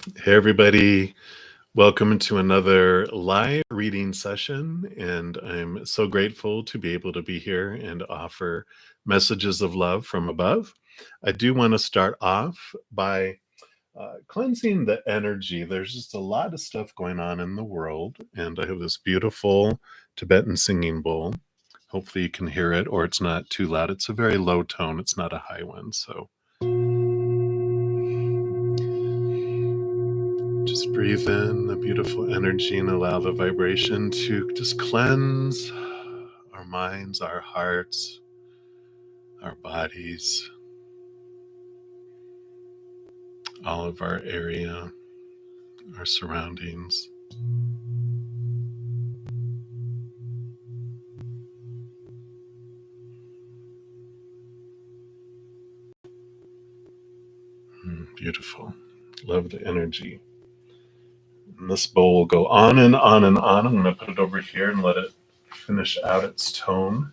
Hey, everybody. Welcome to another live reading session. And I'm so grateful to be able to be here and offer messages of love from above. I do want to start off by cleansing the energy. There's just a lot of stuff going on in the world. And I have this beautiful Tibetan singing bowl. Hopefully, you can hear it or it's not too loud. It's a very low tone, it's not a high one. So just breathe in the beautiful energy and allow the vibration to just cleanse our minds, our hearts, our bodies, all of our area, our surroundings. Beautiful. Love the energy. And this bowl will go on and on and on. I'm going to put it over here and let it finish out its tone.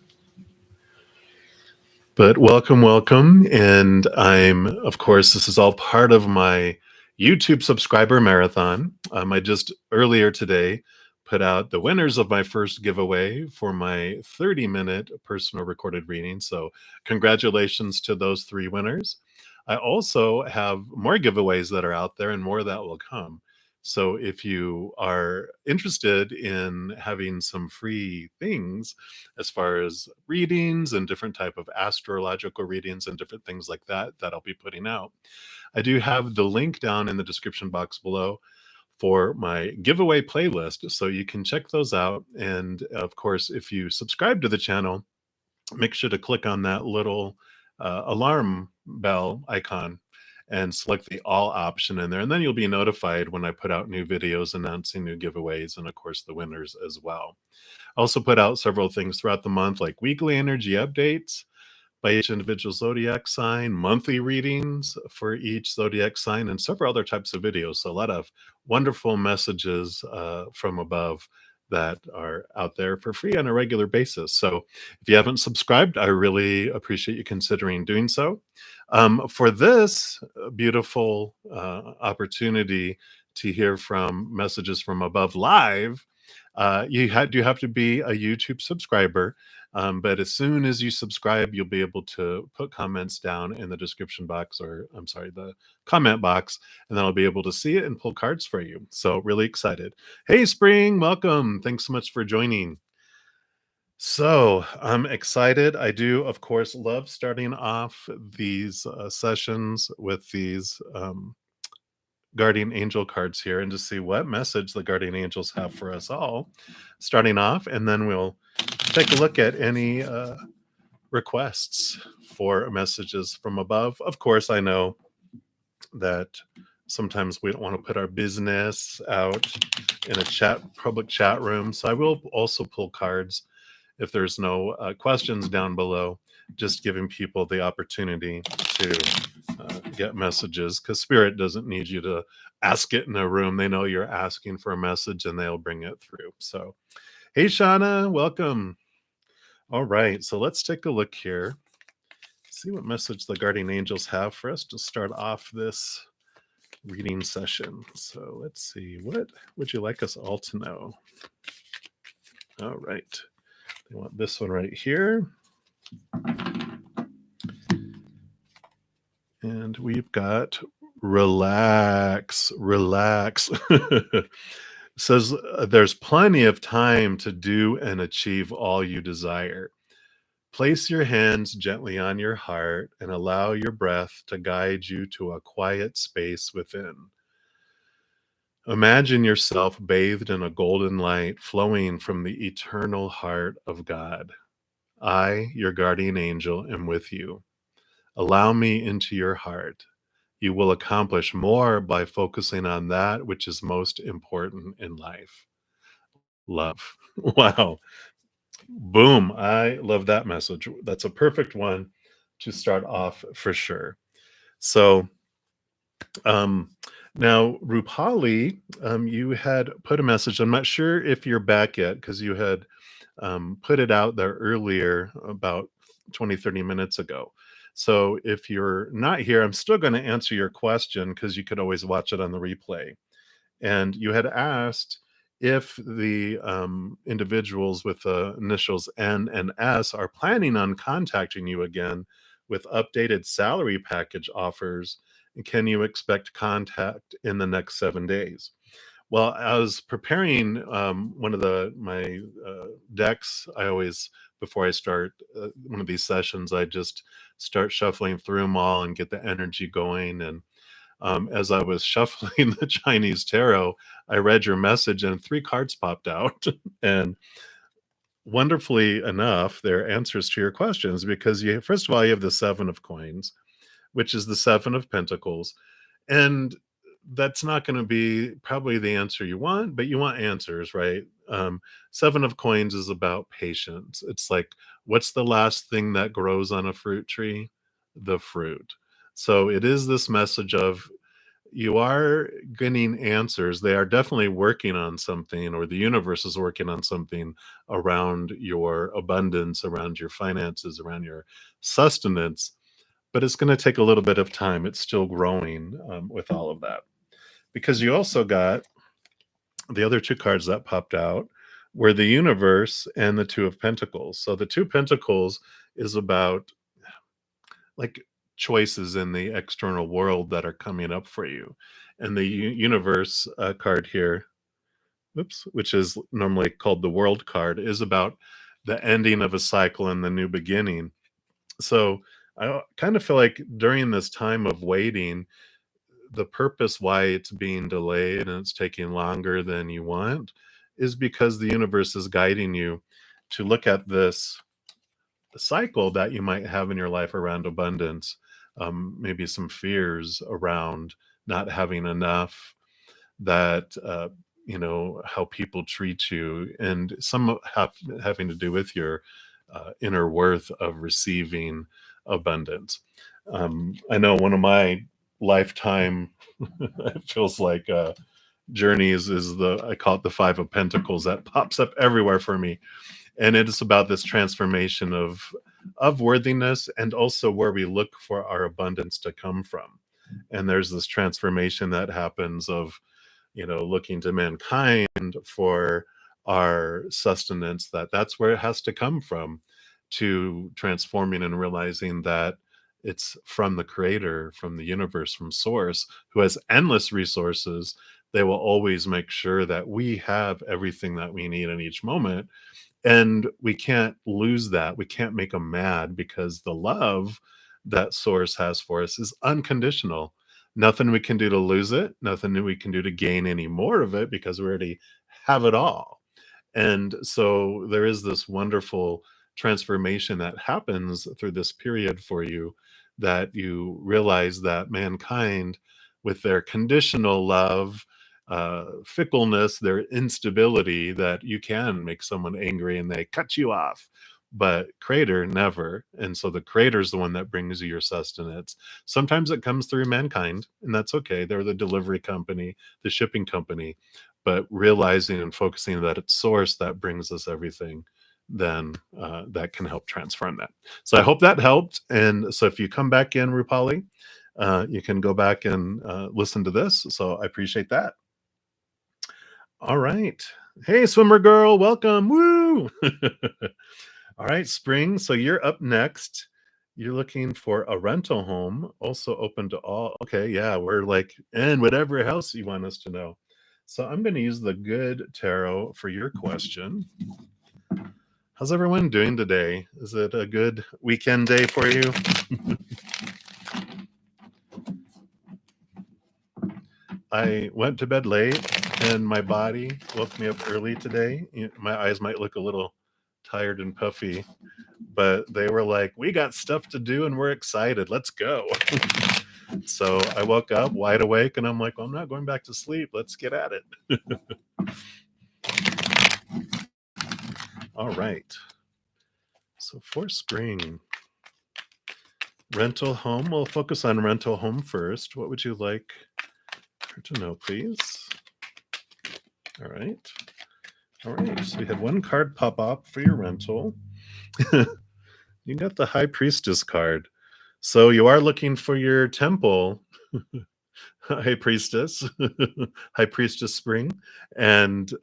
But welcome, welcome. And of course, this is all part of my YouTube subscriber marathon. I just earlier today put out the winners of my first giveaway for my 30-minute personal recorded reading. So congratulations to those 3 winners. I also have more giveaways that are out there and more that will come. So if you are interested in having some free things as far as readings and different type of astrological readings and different things like that I'll be putting out, I do have the link down in the description box below for my giveaway playlist, so you can check those out. And of course, if you subscribe to the channel, make sure to click on that little alarm bell icon and select the all option in there. And then you'll be notified when I put out new videos announcing new giveaways and, of course, the winners as well. I also put out several things throughout the month, like weekly energy updates by each individual zodiac sign, monthly readings for each zodiac sign, and several other types of videos. So a lot of wonderful messages from above that are out there for free on a regular basis. So if you haven't subscribed, I really appreciate you considering doing so. For this beautiful opportunity to hear from messages from above live, do have to be a YouTube subscriber. But as soon as you subscribe, you'll be able to put comments down in the description box, or I'm sorry, the comment box, and then I'll be able to see it and pull cards for you. So really excited. Hey, Spring, welcome. Thanks so much for joining. So I'm excited. I do, of course, love starting off these sessions with these guardian angel cards here and to see what message the guardian angels have for us all starting off, and then we'll take a look at any requests for messages from above. Of course, I know that sometimes we don't want to put our business out in a public chat room, so I will also pull cards if there's no questions down below, just giving people the opportunity to get messages, because Spirit doesn't need you to ask it in a room. They know you're asking for a message and they'll bring it through. So, hey, Shauna, welcome. All right, so let's take a look here. See what message the guardian angels have for us to start off this reading session. So let's see, what would you like us all to know? All right, they want this one right here. And we've got relax, relax. Says there's plenty of time to do and achieve all you desire. Place your hands gently on your heart and allow your breath to guide you to a quiet space within. Imagine yourself bathed in a golden light flowing from the eternal heart of God. I, your guardian angel, am with you. Allow me into your heart. You will accomplish more by focusing on that which is most important in life. Love. Wow. Boom. I love that message. That's a perfect one to start off for sure. So, now, Rupali, you had put a message. I'm not sure if you're back yet because you had put it out there earlier about 20-30 minutes ago. So if you're not here, I'm still going to answer your question because you could always watch it on the replay. And you had asked if the individuals with the initials N and S are planning on contacting you again with updated salary package offers. Can you expect contact in the next 7 days? Well, I was preparing one of my decks. I always, before I start one of these sessions, I just start shuffling through them all and get the energy going. And as I was shuffling the Chinese tarot, I read your message and 3 cards popped out. And wonderfully enough, they're answers to your questions because you, first of all, you have the 7 of Coins, which is the 7 of Pentacles. And that's not going to be probably the answer you want, but you want answers, right? 7 of Coins is about patience. It's like, what's the last thing that grows on a fruit tree? The fruit. So it is this message of you are getting answers. They are definitely working on something, or the universe is working on something around your abundance, around your finances, around your sustenance. But it's going to take a little bit of time. It's still growing with all of that. Because you also got the other 2 cards that popped out were the universe and the 2 of Pentacles. So the 2 Pentacles is about like choices in the external world that are coming up for you. And the universe card here, oops, which is normally called the world card, is about the ending of a cycle and the new beginning. So I kind of feel like during this time of waiting, the purpose why it's being delayed and it's taking longer than you want is because the universe is guiding you to look at this cycle that you might have in your life around abundance, maybe some fears around not having enough, that how people treat you, and some having to do with your inner worth of receiving abundance. I know one of my lifetime it feels like journeys is the, I call it the 5 of Pentacles, that pops up everywhere for me. And it is about this transformation of worthiness, and also where we look for our abundance to come from. And there's this transformation that happens of looking to mankind for our sustenance, that's where it has to come from, to transforming and realizing that it's from the creator, from the universe, from source, who has endless resources. They will always make sure that we have everything that we need in each moment, and we can't lose that. We can't make them mad, because the love that source has for us is unconditional. Nothing we can do to lose it, nothing that we can do to gain any more of it, because we already have it all. And so there is this wonderful transformation that happens through this period for you, that you realize that mankind, with their conditional love, fickleness, their instability, that you can make someone angry and they cut you off. But creator never. And so the creator is the one that brings you your sustenance. Sometimes it comes through mankind, and that's okay. They're the delivery company, the shipping company. But realizing and focusing that it's source that brings us everything, then that can help transform that. So I hope that helped. And so if you come back in, Rupali, you can go back and listen to this. So I appreciate that. All right. Hey, swimmer girl, welcome. Woo! All right, Spring. So you're up next. You're looking for a rental home, also open to all. Okay, yeah, we're like, and whatever else you want us to know. So I'm going to use the Good Tarot for your question. How's everyone doing today? Is it a good weekend day for you? I went to bed late and my body woke me up early today. My eyes might look a little tired and puffy, but they were like, we got stuff to do and we're excited. Let's go. So I woke up wide awake and I'm like, well, I'm not going back to sleep. Let's get at it. All right. So for Spring, rental home. We'll focus on rental home first. What would you like her to know, please? All right. All right. So we had 1 card pop up for your rental. You got the High Priestess card. So you are looking for your temple, High Priestess, High Priestess Spring. And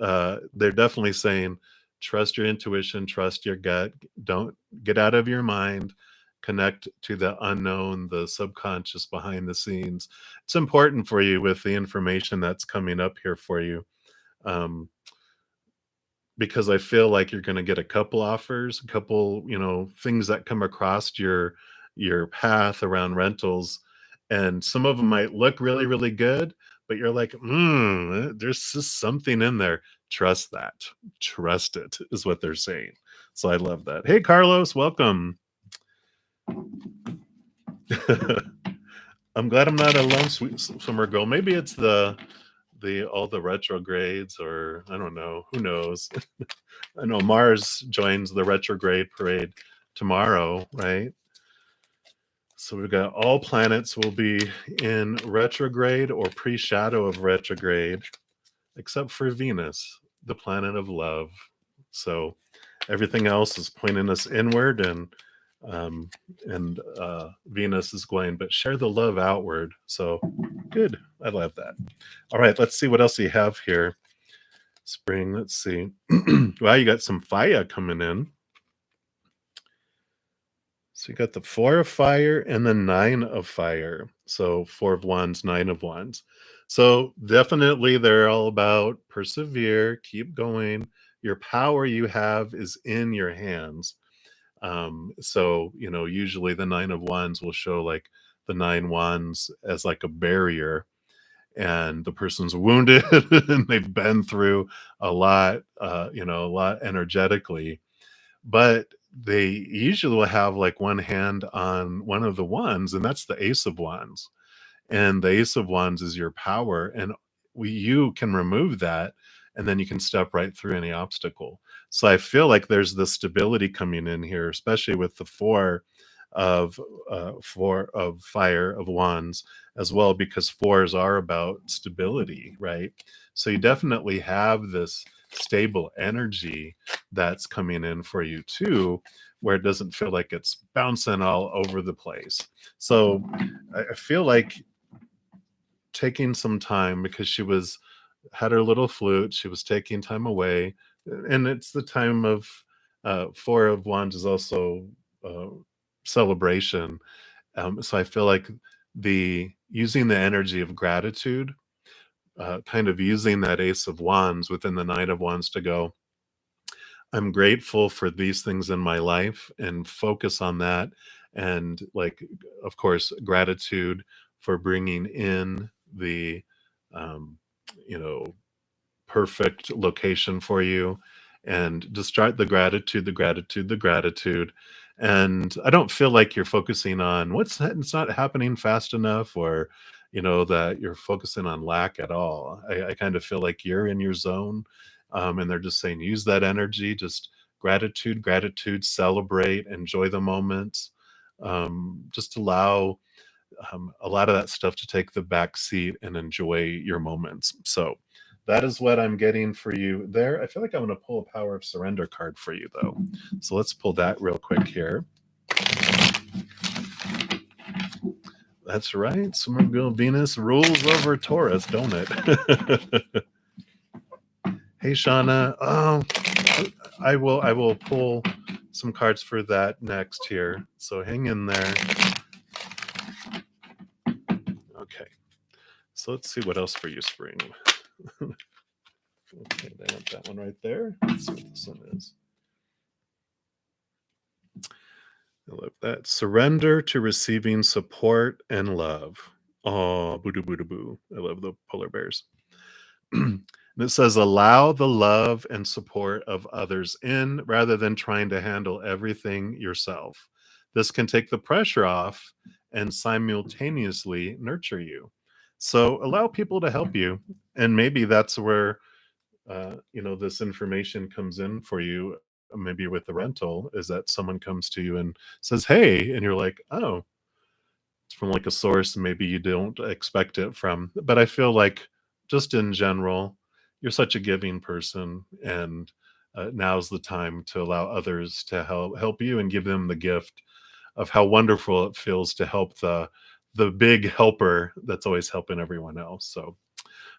they're definitely saying, trust your intuition, trust your gut, don't get out of your mind, connect to the unknown, the subconscious behind the scenes. It's important for you with the information that's coming up here for you. Um, because I feel like you're gonna get a couple offers, a couple, things that come across your path around rentals, and some of them might look really, really good, but you're like, there's just something in there." Trust that. Trust it is what they're saying. So I love that. Hey, Carlos, welcome. I'm glad I'm not a lone sweet summer girl. Maybe it's the all the retrogrades, or I don't know, who knows? I know Mars joins the retrograde parade tomorrow, right? So we've got all planets will be in retrograde or pre-shadow of retrograde, except for Venus, the planet of love. So everything else is pointing us inward, um, and Venus is going, but share the love outward. So good. I love that. All right, let's see what else you have here. Spring, let's see. Wow, you got some fire coming in. So you got the 4 of fire and the 9 of fire. So 4 of wands, 9 of wands. So definitely they're all about persevere, keep going. Your power you have is in your hands. So, usually the 9 of wands will show like the 9 wands as like a barrier, and the person's wounded and they've been through a lot energetically, but they usually will have like one hand on one of the wands, and that's the Ace of Wands. And the Ace of Wands is your power, and you can remove that, and then you can step right through any obstacle. So I feel like there's the stability coming in here, especially with the four of fire of wands as well, because fours are about stability, right? So you definitely have this stable energy that's coming in for you too, where it doesn't feel like it's bouncing all over the place. So I feel like taking some time, because she was had her little flute, she was taking time away, and it's the time of four of wands is also uh, celebration. So I feel like the using the energy of gratitude, kind of using that Ace of Wands within the Knight of Wands to go, I'm grateful for these things in my life, and focus on that. And, like, of course, gratitude for bringing in the, um, you know, perfect location for you, and just start the gratitude, the gratitude, the gratitude. And I don't feel like you're focusing on it's not happening fast enough, or that you're focusing on lack at all. I kind of feel like you're in your zone, and they're just saying use that energy, just gratitude, gratitude, celebrate, enjoy the moments. Just allow a lot of that stuff to take the back seat and enjoy your moments. So that is what I'm getting for you there. I feel like I'm going to pull a Power of Surrender card for you, though. So let's pull that real quick here. That's right. Summer Girl Venus rules over Taurus, don't it? Hey, Shauna. I will pull some cards for that next here. So hang in there. Okay. So let's see what else for you, Spring. Okay, I want that one right there. Let's see what this one is. I love that. Surrender to receiving support and love. Oh, boo doo boo doo boo. I love the polar bears. And it says, allow the love and support of others in, rather than trying to handle everything yourself. This can take the pressure off and simultaneously nurture you. So allow people to help you. And maybe that's where this information comes in for you. Maybe with the rental, is that someone comes to you and says, hey, and you're like, oh, it's from like a source maybe you don't expect it from. But I feel like, just in general, you're such a giving person, and now's the time to allow others to help you and give them the gift of how wonderful it feels to help the big helper that's always helping everyone else. So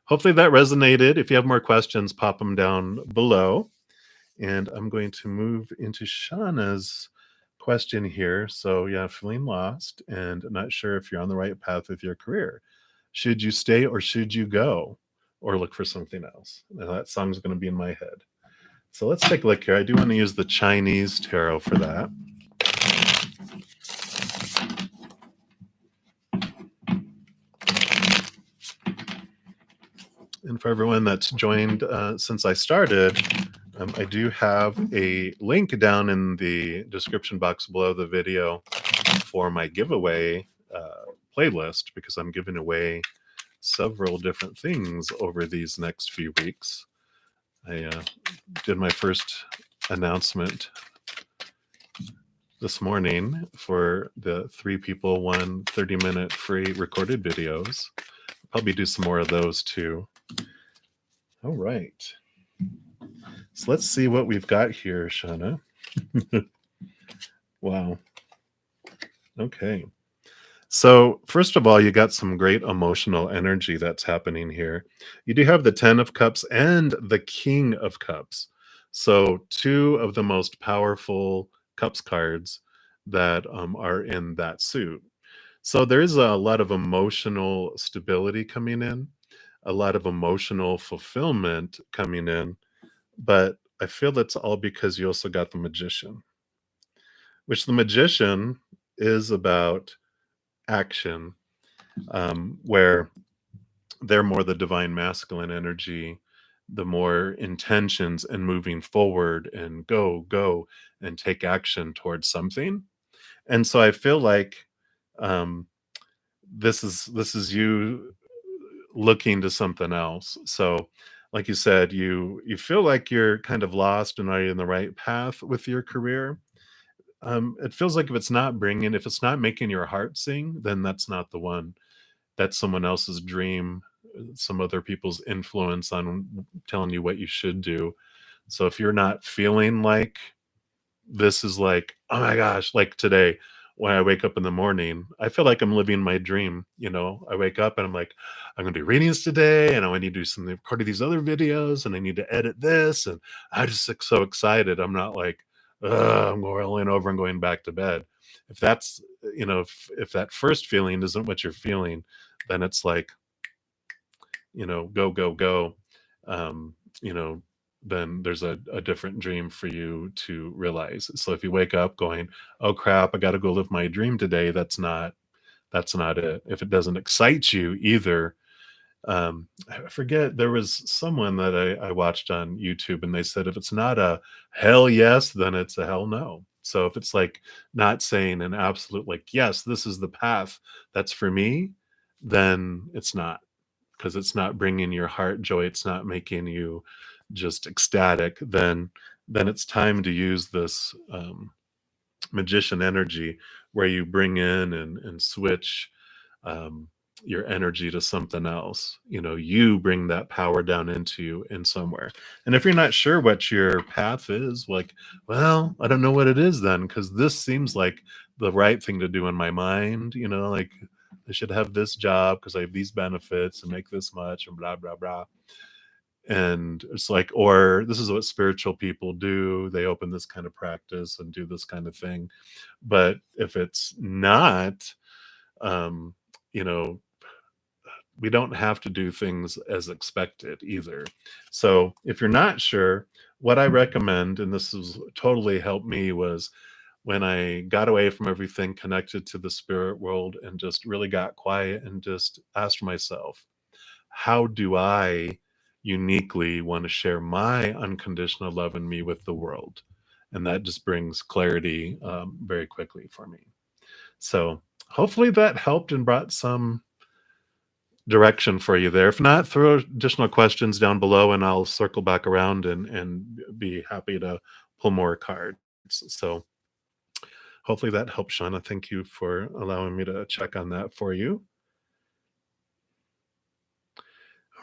hopefully that resonated. If you have more questions, pop them down below. And I'm going to move into Shauna's question here. So, yeah, feeling lost and not sure if you're on the right path with your career. Should you stay or should you go or look for something else? Now, that song's going to be in my head. So, let's take a look here. I do want to use the Chinese tarot for that. And for everyone that's joined since I started, I do have a link down in the description box below the video for my giveaway playlist, because I'm giving away several different things over these next few weeks. I did my first announcement this morning for the 3 people, 1 30-minute free recorded videos. I'll probably do some more of those too. All right. So let's see what we've got here, Shauna. Wow. Okay. So, first of all, you got some great emotional energy that's happening here. You do have the 10 of Cups and the King of Cups. So, two of the most powerful Cups cards that are in that suit. So, there is a lot of emotional stability coming in, a lot of emotional fulfillment coming in, but I feel that's all because you also got the Magician, which the Magician is about action, where they're more the divine masculine energy, the more intentions and moving forward and go and take action towards something. And so I feel like um, this is you looking to something else. So, like you said, you feel like you're kind of lost and are you in the right path with your career? It feels like if it's not making your heart sing, then that's not the one. That's someone else's dream, some other people's influence on telling you what you should do. So if you're not feeling like this is like, oh my gosh, like today when I wake up in the morning, I feel like I'm living my dream. I wake up and I'm like, I'm gonna do readings today, and I need to do some record these other videos, and I need to edit this, and I just like so excited. I'm not like, I'm rolling over and going back to bed. If that's if that first feeling isn't what you're feeling, then it's like, go, go, go. Um, you know, then there's a different dream for you to realize. So if you wake up going, "Oh crap, I got to go live my dream today," that's not it. If it doesn't excite you either, I forget, there was someone that I watched on YouTube, and they said if it's not a hell yes, then it's a hell no. So if it's like not saying an absolute like yes, this is the path that's for me, then it's not, because it's not bringing your heart joy, it's not making you just ecstatic, then it's time to use this magician energy, where you bring in and switch um, your energy to something else. You bring that power down into you in somewhere. And if you're not sure what your path is, like, well, I don't know what it is then, because this seems like the right thing to do in my mind. Like I should have this job because I have these benefits and make this much and blah blah blah. And it's like, or this is what spiritual people do. They open this kind of practice and do this kind of thing. But if it's not, um, you know, we don't have to do things as expected either. So if you're not sure, what I recommend, and this has totally helped me, was when I got away from everything connected to the spirit world and just really got quiet and just asked myself, how do I uniquely want to share my unconditional love in me with the world? And that just brings clarity very quickly for me. So hopefully that helped and brought some direction for you there. If not, throw additional questions down below and I'll circle back around and be happy to pull more cards. So hopefully that helps, Shauna. Thank you for allowing me to check on that for you.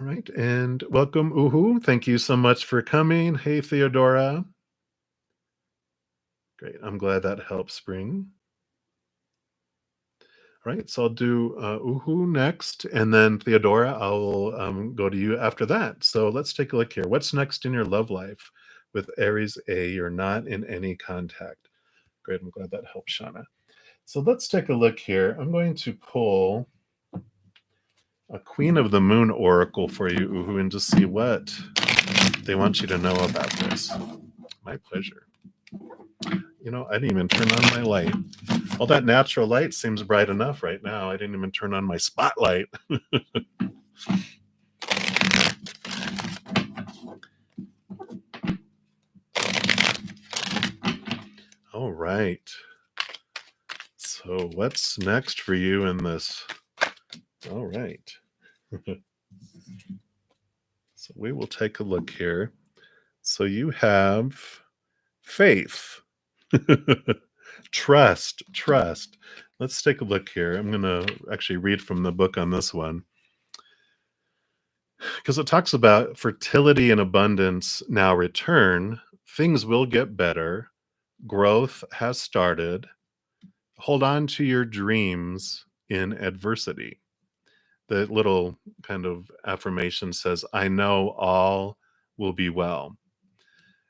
All right, and welcome, Uhu. Thank you so much for coming. Hey, Theodora. Great. I'm glad that helps spring. All right, so I'll do Uhu next, and then Theodora, I'll go to you after that. So let's take a look here. What's next in your love life with Aries A? You're not in any contact. Great. I'm glad that helps, Shauna. So let's take a look here. I'm going to pull a Queen of the Moon oracle for you, Uhu, and just see what they want you to know about this. My pleasure. I didn't even turn on my light. All that natural light seems bright enough right now. I didn't even turn on my spotlight. All right. So, what's next for you in this? All right. So, we will take a look here. So, you have faith, trust. Let's take a look here. I'm going to actually read from the book on this one because it talks about fertility and abundance now return. Things will get better. Growth has started. Hold on to your dreams in adversity. The little kind of affirmation says, I know all will be well.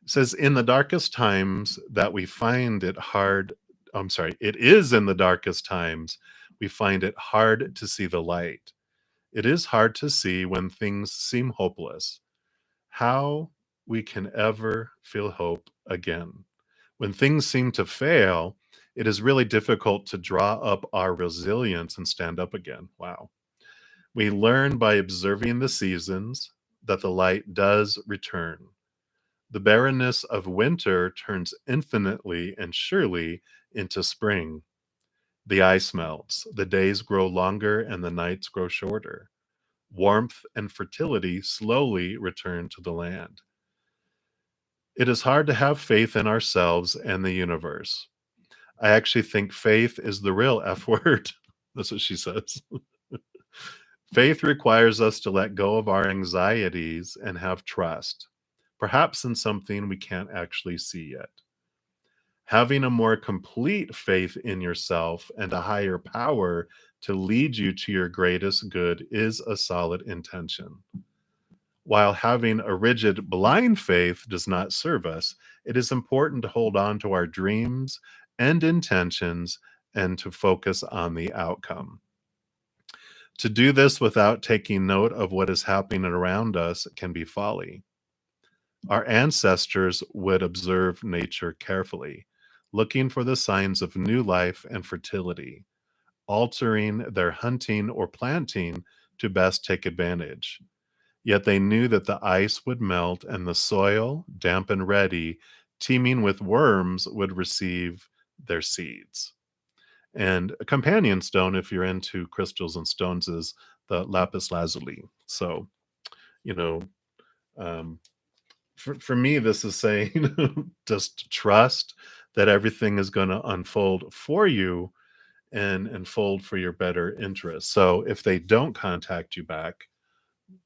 It says, in the darkest times that we find it hard, I'm sorry, it is in the darkest times we find it hard to see the light. It is hard to see when things seem hopeless. How we can ever feel hope again. When things seem to fail, it is really difficult to draw up our resilience and stand up again. Wow. We learn by observing the seasons that the light does return. The barrenness of winter turns infinitely and surely into spring. The ice melts, the days grow longer, and the nights grow shorter. Warmth and fertility slowly return to the land. It is hard to have faith in ourselves and the universe. I actually think faith is the real F word. That's what she says. Faith requires us to let go of our anxieties and have trust, perhaps in something we can't actually see yet. Having a more complete faith in yourself and a higher power to lead you to your greatest good is a solid intention. While having a rigid, blind faith does not serve us, it is important to hold on to our dreams and intentions and to focus on the outcome. To do this without taking note of what is happening around us can be folly. Our ancestors would observe nature carefully, looking for the signs of new life and fertility, altering their hunting or planting to best take advantage. Yet they knew that the ice would melt and the soil, damp and ready, teeming with worms, would receive their seeds. And a companion stone, if you're into crystals and stones, is the lapis lazuli. So, you know, um, for me, this is saying just trust that everything is going to unfold for you and unfold for your better interest. So if they don't contact you back,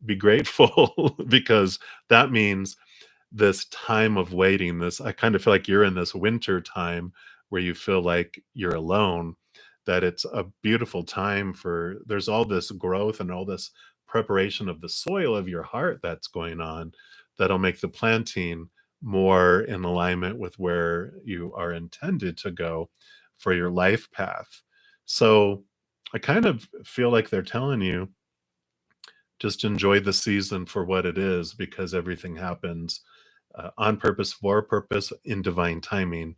be grateful because that means this time of waiting, this I kind of feel like you're in this winter time where you feel like you're alone, that it's a beautiful time for there's all this growth and all this preparation of the soil of your heart that's going on that'll make the planting more in alignment with where you are intended to go for your life path. So I kind of feel like they're telling you just enjoy the season for what it is because everything happens on purpose, for a purpose, in divine timing,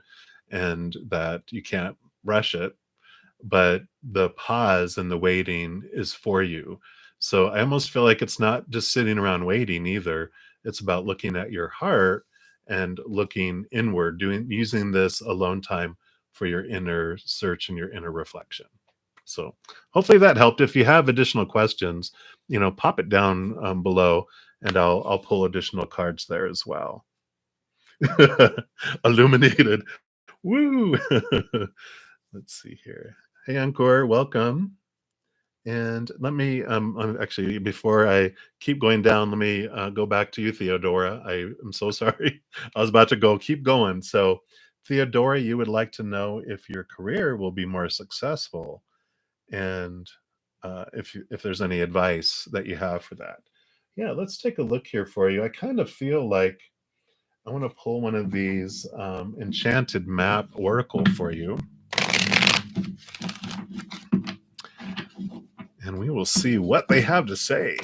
and that you can't rush it. But the pause and the waiting is for you. So I almost feel like it's not just sitting around waiting either. It's about looking at your heart and looking inward, doing using this alone time for your inner search and your inner reflection. So hopefully that helped. If you have additional questions, pop it down below, and I'll pull additional cards there as well. Illuminated. Woo! Let's see here. Hey, Encore, welcome. And let me actually, before I keep going down, let me go back to you, Theodora. I am so sorry. I was about to go keep going. So, Theodora, you would like to know if your career will be more successful, and if there's any advice that you have for that. Yeah, let's take a look here for you. I kind of feel like I want to pull one of these enchanted map oracle for you, and we will see what they have to say.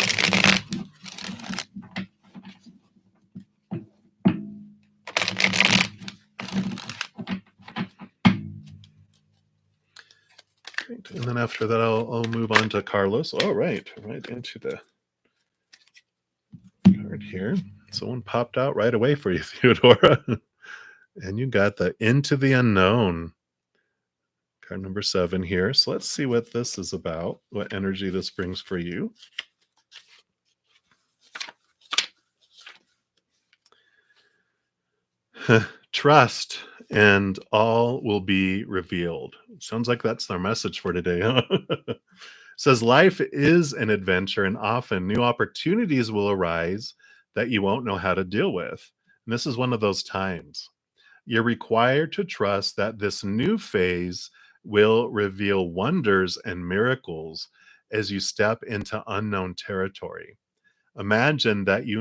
Great. And then after that, I'll move on to Carlos. All right, right into the card here. Someone popped out right away for you, Theodora. And you got the Into the Unknown, card number 7 here. So let's see what this is about, what energy this brings for you. Trust and all will be revealed. Sounds like that's our message for today, huh? Says life is an adventure and often new opportunities will arise that you won't know how to deal with. And this is one of those times. You're required to trust that this new phase will reveal wonders and miracles as you step into unknown territory. Imagine that you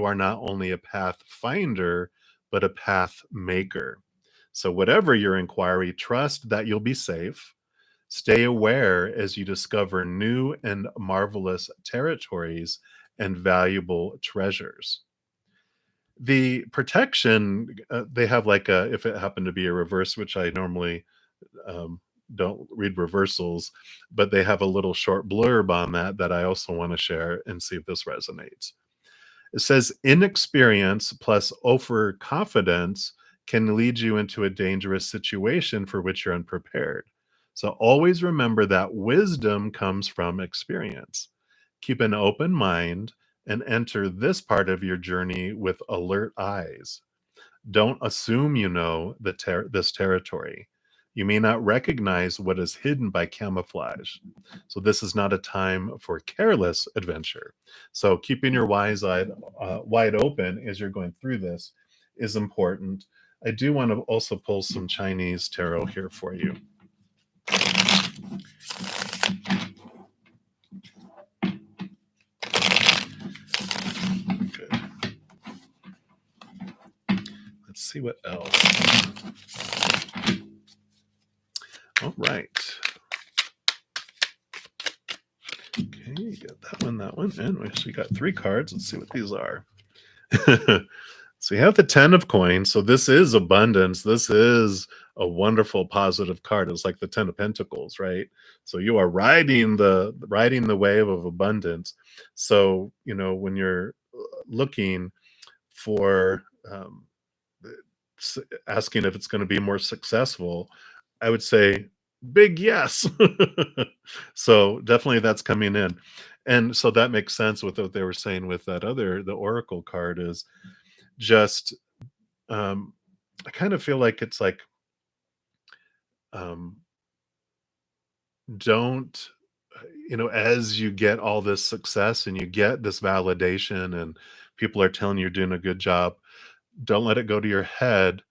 are not only a path finder, but a path maker. So whatever your inquiry, trust that you'll be safe. Stay aware as you discover new and marvelous territories and valuable treasures. The protection, they have like a, if it happened to be a reverse, which I normally um, don't read reversals, but they have a little short blurb on that that I also want to share and see if this resonates. It says, inexperience plus overconfidence can lead you into a dangerous situation for which you're unprepared. So always remember that wisdom comes from experience. Keep an open mind and enter this part of your journey with alert eyes. Don't assume you know this territory. You may not recognize what is hidden by camouflage. So this is not a time for careless adventure. So keeping your wide open as you're going through this is important. I do want to also pull some Chinese tarot here for you. Good. Let's see what else. All right. Okay, you got that one, and we actually got 3 cards. Let's see what these are. So you have the 10 of coins. So this is abundance. This is a wonderful positive card. It's like the 10 of pentacles, right? So you are riding the wave of abundance. So, you know, when you're looking for asking if it's going to be more successful, I would say big yes. So definitely that's coming in. And so that makes sense with what they were saying with that other, the oracle card is just um I kind of feel like it's like um don't you know, as you get all this success and you get this validation and people are telling you you're doing a good job, don't let it go to your head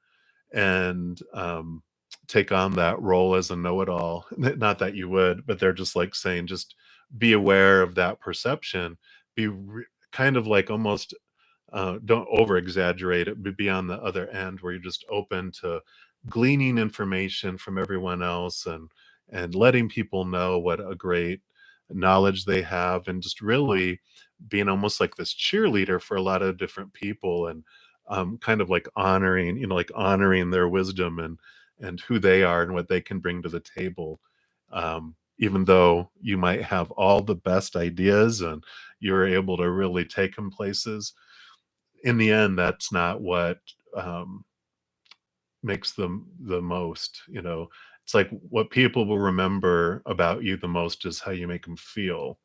and take on that role as a know-it-all. Not that you would, but they're just like saying, just be aware of that perception. Kind of like almost don't over exaggerate it, but be on the other end where you're just open to gleaning information from everyone else and letting people know what a great knowledge they have, and just really being almost like this cheerleader for a lot of different people, and kind of like honoring, you know, like honoring their wisdom and who they are and what they can bring to the table. Even though you might have all the best ideas and you're able to really take them places, in the end, that's not what makes them the most. You know, it's like what people will remember about you the most is how you make them feel,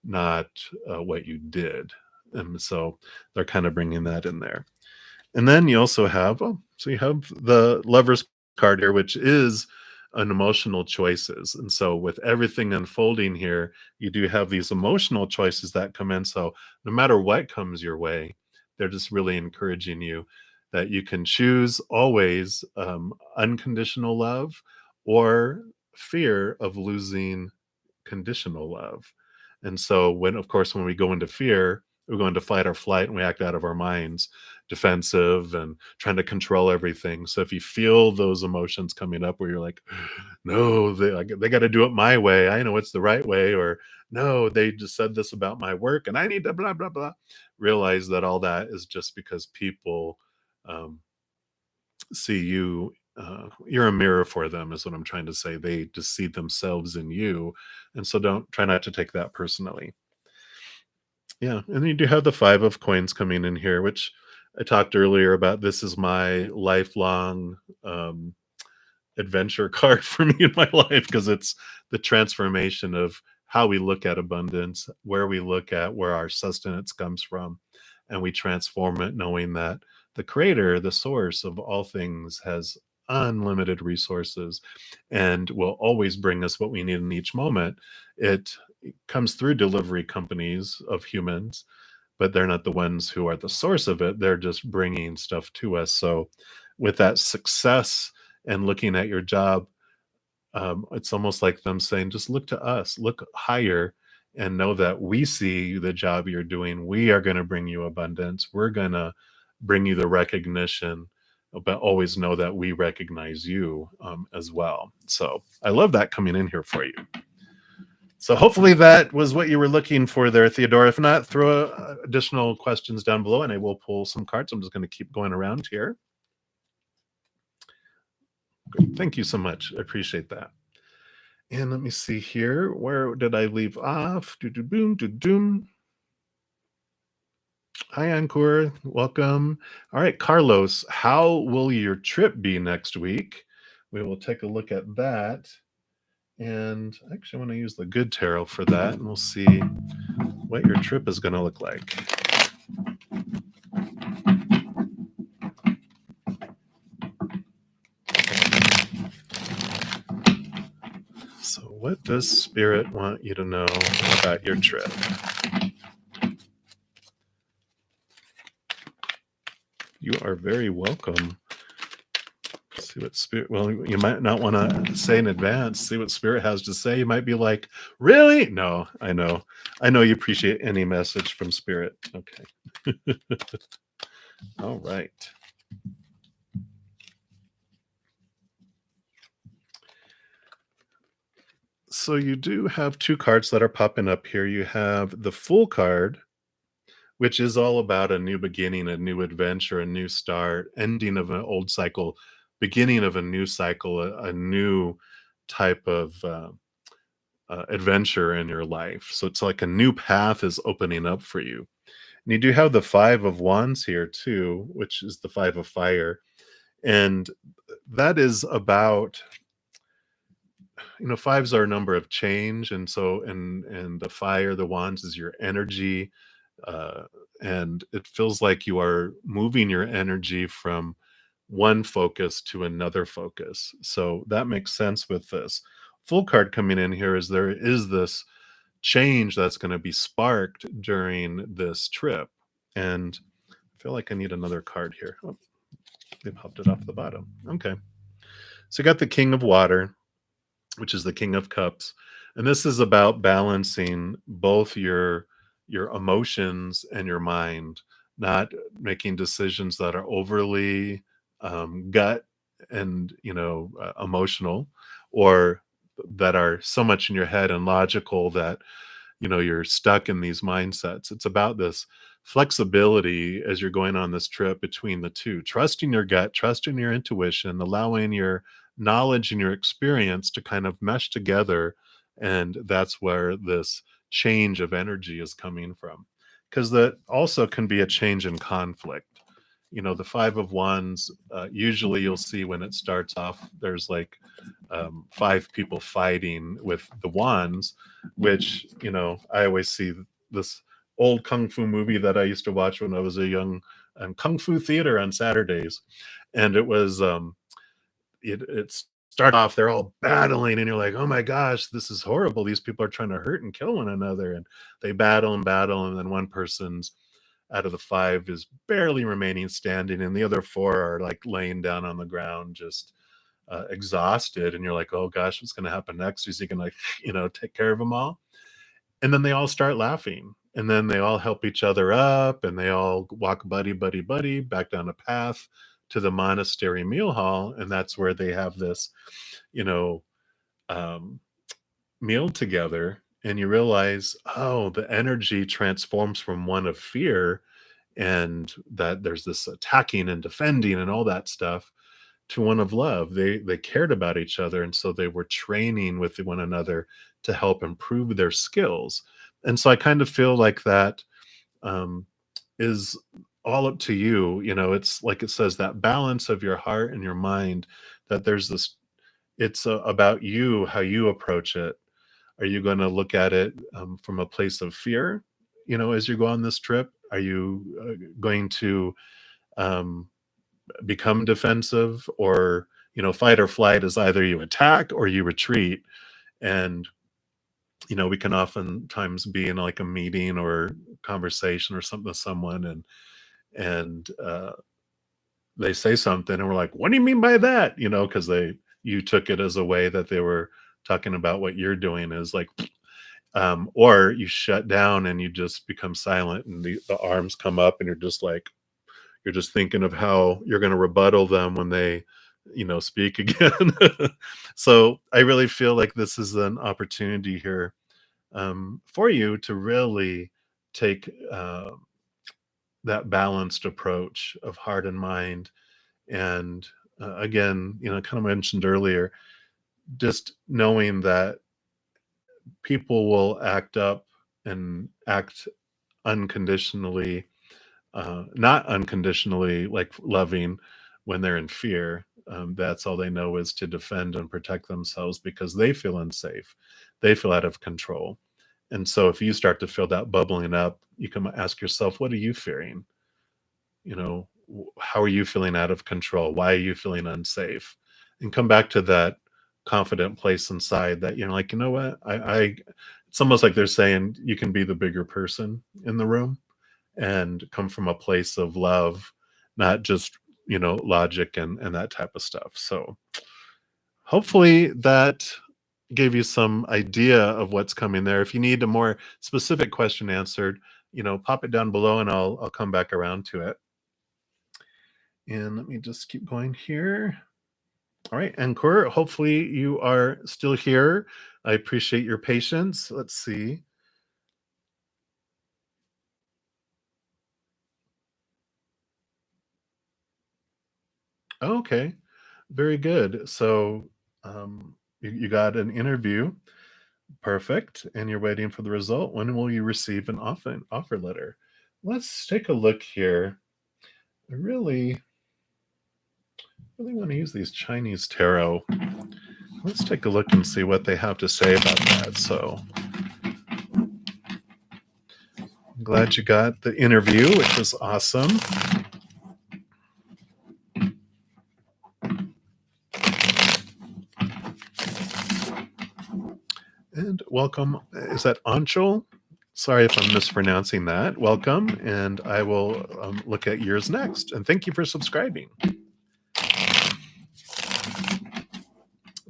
not what you did. And so they're kind of bringing that in there. And then you also have, oh, so you have the Lover's card here, which is and emotional choices. And so, with everything unfolding here, you do have these emotional choices that come in. So, no matter what comes your way, they're just really encouraging you that you can choose always unconditional love or fear of losing conditional love. And so when of course when we go into fear, we go into fight or flight and we act out of our minds, defensive and trying to control everything. So if you feel those emotions coming up where you're like, no, they got to do it my way. I know it's the right way. Or no, they just said this about my work and I need to blah, blah, blah. Realize that all that is just because people um, see you. You're a mirror for them, is what I'm trying to say. They just see themselves in you. And so don't try not to take that personally. Yeah, and then you do have the 5 of coins coming in here, which I talked earlier about. This is my lifelong, adventure card for me in my life because it's the transformation of how we look at abundance, where we look at where our sustenance comes from, and we transform it knowing that the creator, the source of all things, has unlimited resources and will always bring us what we need in each moment. It comes through delivery companies of humans, but they're not the ones who are the source of it. They're just bringing stuff to us. So, with that success and looking at your job, it's almost like them saying, just look to us, look higher, and know that we see the job you're doing. We are going to bring you abundance. We're going to bring you the recognition, but always know that we recognize you as well. So, I love that coming in here for you. So hopefully that was what you were looking for there, Theodore. If not, throw additional questions down below and I will pull some cards. I'm just going to keep going around here. Great. Thank you so much. I appreciate that. And let me see here. Where did I leave off? Do-do-boom, do-doom. Hi, Ankur. Welcome. All right, Carlos, how will your trip be next week? We will take a look at that. And actually, I want to use the good tarot for that, and we'll see what your trip is going to look like. So, what does Spirit want you to know about your trip? You are very welcome. See what Spirit, well, you might not want to say in advance, see what Spirit has to say. You might be like, really? No, I know. I know you appreciate any message from Spirit. Okay. All right. So you do have two cards that are popping up here. You have the Fool card, which is all about a new beginning, a new adventure, a new start, ending of an old cycle, beginning of a new cycle, a new type of adventure in your life. So it's like a new path is opening up for you. And you do have the 5 of Wands here too, which is the 5 of Fire. And that is about, fives are a number of change. And so, and the fire, the wands is your energy. Uh, and it feels like you are moving your energy from one focus to another focus. So that makes sense with this. Full card coming in here is there is this change that's going to be sparked during this trip. And I feel like I need another card here. Oh, they popped it off the bottom. Okay. So you got the King of Water, which is the King of Cups. And this is about balancing both your emotions and your mind, not making decisions that are overly gut and emotional, or that are so much in your head and logical that you're stuck in these mindsets. It's about this flexibility as you're going on this trip between the two, trusting your gut, trusting your intuition, allowing your knowledge and your experience to kind of mesh together. And that's where this change of energy is coming from, because that also can be a change in conflict. The 5 of Wands, usually you'll see when it starts off, there's like 5 people fighting with the wands, which, I always see this old kung fu movie that I used to watch when I was a young, kung fu theater on Saturdays. And it was, it start off, they're all battling, and you're like, oh my gosh, this is horrible. These people are trying to hurt and kill one another. And they battle and battle, and then one person's out of the five is barely remaining standing, and the other four are like laying down on the ground, just exhausted. And you're like, oh gosh, what's going to happen next? Is he going to, take care of them all? And then they all start laughing. And then they all help each other up, and they all walk buddy, buddy, buddy back down a path to the monastery meal hall. And that's where they have this, you know, um, meal together. And you realize, oh, the energy transforms from one of fear, and that there's this attacking and defending and all that stuff, to one of love. They cared about each other, and so they were training with one another to help improve their skills. And so I kind of feel like that um, is all up to you. It's like it says, that balance of your heart and your mind. That there's this. It's about you, how you approach it. Are you going to look at it from a place of fear? As you go on this trip, are you going to um, become defensive? Or fight or flight is either you attack or you retreat. And we can oftentimes be in like a meeting or conversation or something with someone, and they say something, and we're like, what do you mean by that? Because you took it as a way that they were talking about what you're doing, is like, or you shut down and you just become silent, and the arms come up, and you're just thinking of how you're going to rebuttal them when they speak again. So I really feel like this is an opportunity here, for you to really take that balanced approach of heart and mind. And again, kind of mentioned earlier, just knowing that people will act up and act unconditionally, not unconditionally like loving, when they're in fear. That's all they know is to defend and protect themselves, because they feel unsafe, they feel out of control. And so if you start to feel that bubbling up, you can ask yourself, what are you fearing? How are you feeling out of control? Why are you feeling unsafe? And come back to that confident place inside, that like, you know what, I it's almost like they're saying you can be the bigger person in the room, and come from a place of love, not just logic and that type of stuff. So hopefully that gave you some idea of what's coming there. If you need a more specific question answered, pop it down below, and I'll come back around to it. And let me just keep going here. All right, Encore, hopefully you are still here. I appreciate your patience. Let's see. Okay, very good. So you got an interview. Perfect. And you're waiting for the result. When will you receive an offer letter? Let's take a look here. I really want to use these Chinese tarot. Let's take a look and see what they have to say about that. So I'm glad you got the interview, which was awesome. And welcome. Is that Anchal? Sorry if I'm mispronouncing that. Welcome. And I will look at yours next. And thank you for subscribing.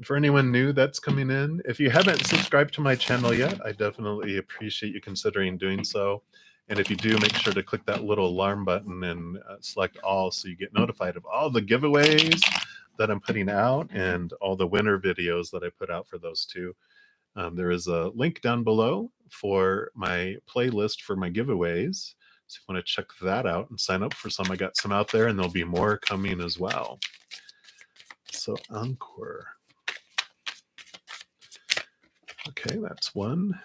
For anyone new that's coming in, if you haven't subscribed to my channel yet, I definitely appreciate you considering doing so. And if you do, make sure to click that little alarm button and select all, so you get notified of all the giveaways that I'm putting out, and all the winner videos that I put out for those two. There is a link down below for my playlist for my giveaways. So if you want to check that out and sign up for some, I got some out there, and there'll be more coming as well. So Encore. Okay, that's one.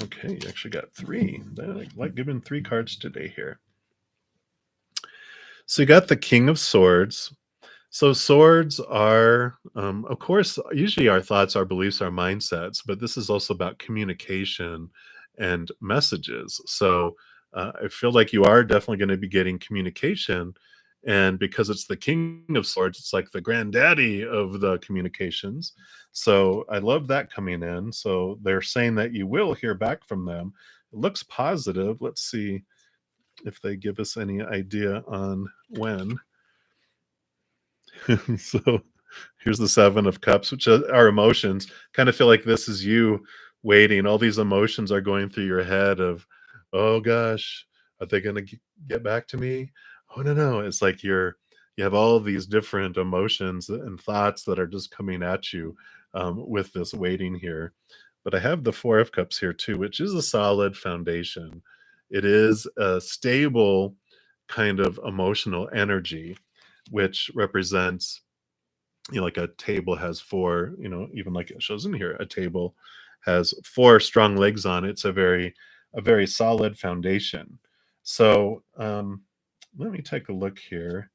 Okay, you actually got three. I like giving 3 cards today here. So you got the King of Swords. So swords are, of course, usually our thoughts, our beliefs, our mindsets, but this is also about communication and messages. So I feel like you are definitely going to be getting communication, And because it's the King of Swords, it's like the granddaddy of the communications. So I love that coming in. So they're saying that you will hear back from them. It looks positive. Let's see if they give us any idea on when. So here's the Seven of Cups, which are emotions. Kind of feel like this is you waiting. All these emotions are going through your head of, oh gosh, are they going to get back to me? Oh no, no. It's like you have all these different emotions and thoughts that are just coming at you with this waiting here. But I have the Four of Cups here too, which is a solid foundation. It is a stable kind of emotional energy, which represents, like a table has four, even like it shows in here, a table has four strong legs on it. It's a very solid foundation. So let me take a look here.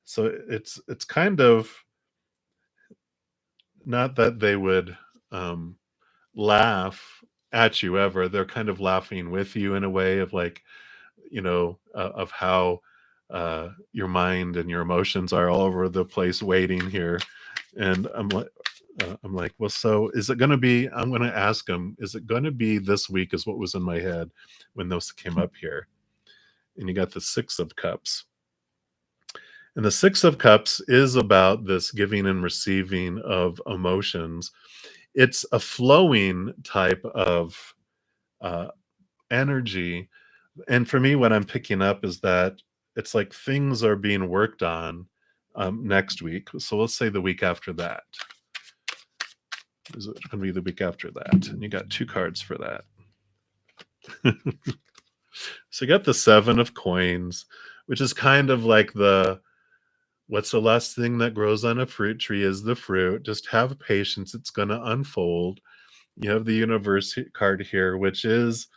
So it's kind of not that they would um laugh at you ever. They're kind of laughing with you in a way of like, of how your mind and your emotions are all over the place waiting here. And I'm like, well, so is it going to be? I'm going to ask them, is it going to be this week? Is what was in my head when those came up here. And you got the Six of Cups. And the Six of Cups is about this giving and receiving of emotions. It's a flowing type of uh, energy. And for me, what I'm picking up is that it's like things are being worked on next week. So let's say the week after that. Is it going to be the week after that? And you got two cards for that. So you got the Seven of Coins, which is kind of like what's the last thing that grows on a fruit tree is the fruit. Just have patience. It's going to unfold. You have the Universe card here, which is,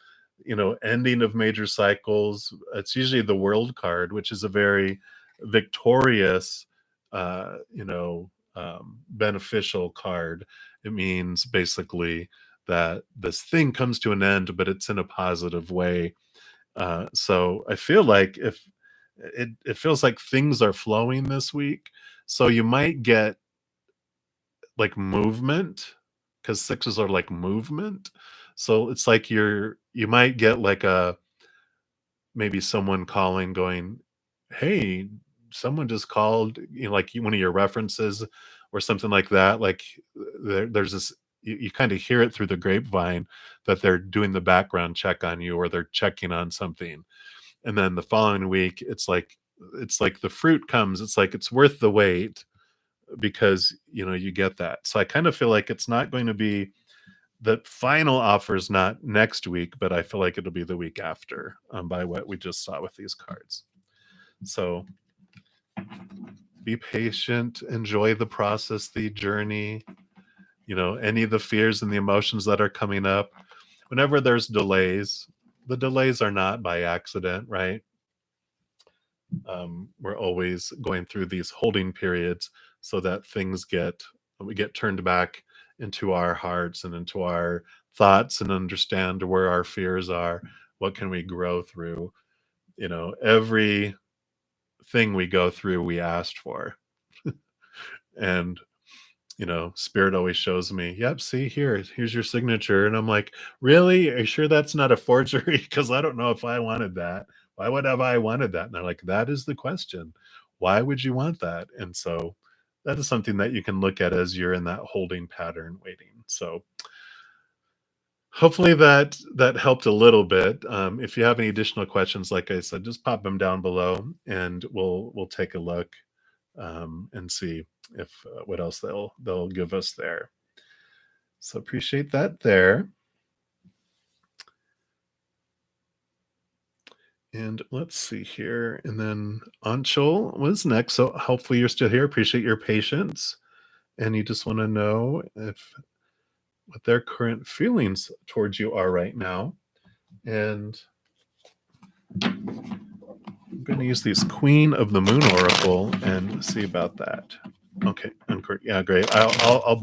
ending of major cycles. It's usually the World card, which is a very victorious, beneficial card. It means basically that this thing comes to an end, but it's in a positive way. So I feel like if it feels like things are flowing this week, so you might get like movement, because sixes are like movement. So it's like you might get like maybe someone calling going, hey, someone just called, like one of your references or something like that. Like there's this, you kind of hear it through the grapevine that they're doing the background check on you or they're checking on something. And then the following week, it's like the fruit comes. It's like it's worth the wait because you get that. So I kind of feel like it's not going to be, the final offer is not next week, but I feel like it'll be the week after, by what we just saw with these cards. So be patient, enjoy the process, the journey. Any of the fears and the emotions that are coming up, whenever there's delays, the delays are not by accident, right? We're always going through these holding periods so that we get turned back into our hearts and into our thoughts and understand where our fears are. What can we grow through? Every thing we go through, we asked for. And spirit always shows me, yep, see, here's your signature. And I'm like, really? Are you sure that's not a forgery? Because I don't know if I wanted that. Why would have I wanted that? And they're like, that is the question. Why would you want that? And so that is something that you can look at as you're in that holding pattern waiting. So hopefully that helped a little bit. If you have any additional questions, like I said, just pop them down below and we'll take a look and see if what else they'll give us there. So appreciate that there. And let's see here. And then Anchal was next. So hopefully you're still here. Appreciate your patience. And you just want to know what their current feelings towards you are right now. And I'm going to use this Queen of the Moon Oracle and see about that. Okay, yeah, great. I'll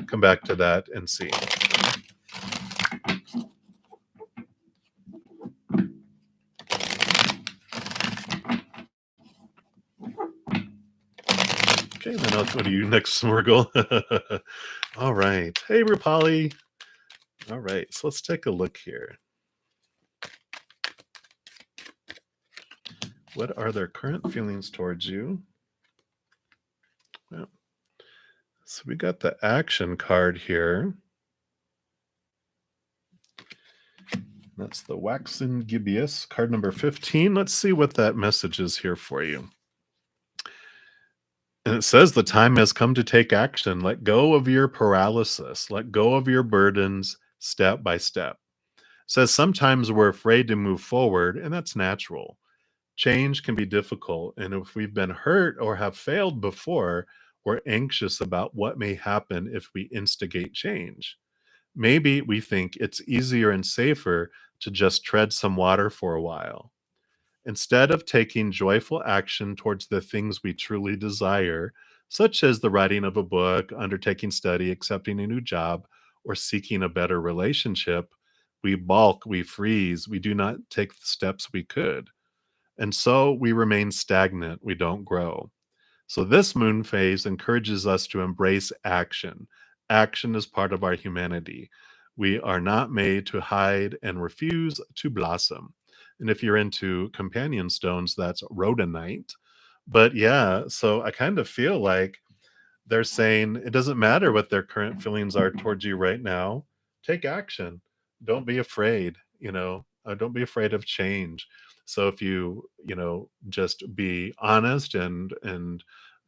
come back to that and see. Okay, then I'll go to you next, Smorgle. All right. Hey, Rupali. All right, so let's take a look here. What are their current feelings towards you? Well, so we got the action card here. That's the Waxen Gibeus, card number 15. Let's see what that message is here for you. And it says the time has come to take action. Let go of your paralysis. Let go of your burdens step by step. It says sometimes we're afraid to move forward, and that's natural. Change can be difficult, and if we've been hurt or have failed before, we're anxious about what may happen if we instigate change. Maybe we think it's easier and safer to just tread some water for a while. Instead of taking joyful action towards the things we truly desire, such as the writing of a book, undertaking study, accepting a new job, or seeking a better relationship, we balk, we freeze, we do not take the steps we could. And so we remain stagnant, we don't grow. So this moon phase encourages us to embrace action. Action is part of our humanity. We are not made to hide and refuse to blossom. And if you're into companion stones, that's rhodonite. But yeah, so I kind of feel like they're saying it doesn't matter what their current feelings are towards you right now. Take action. Don't be afraid, don't be afraid of change. So if you just be honest and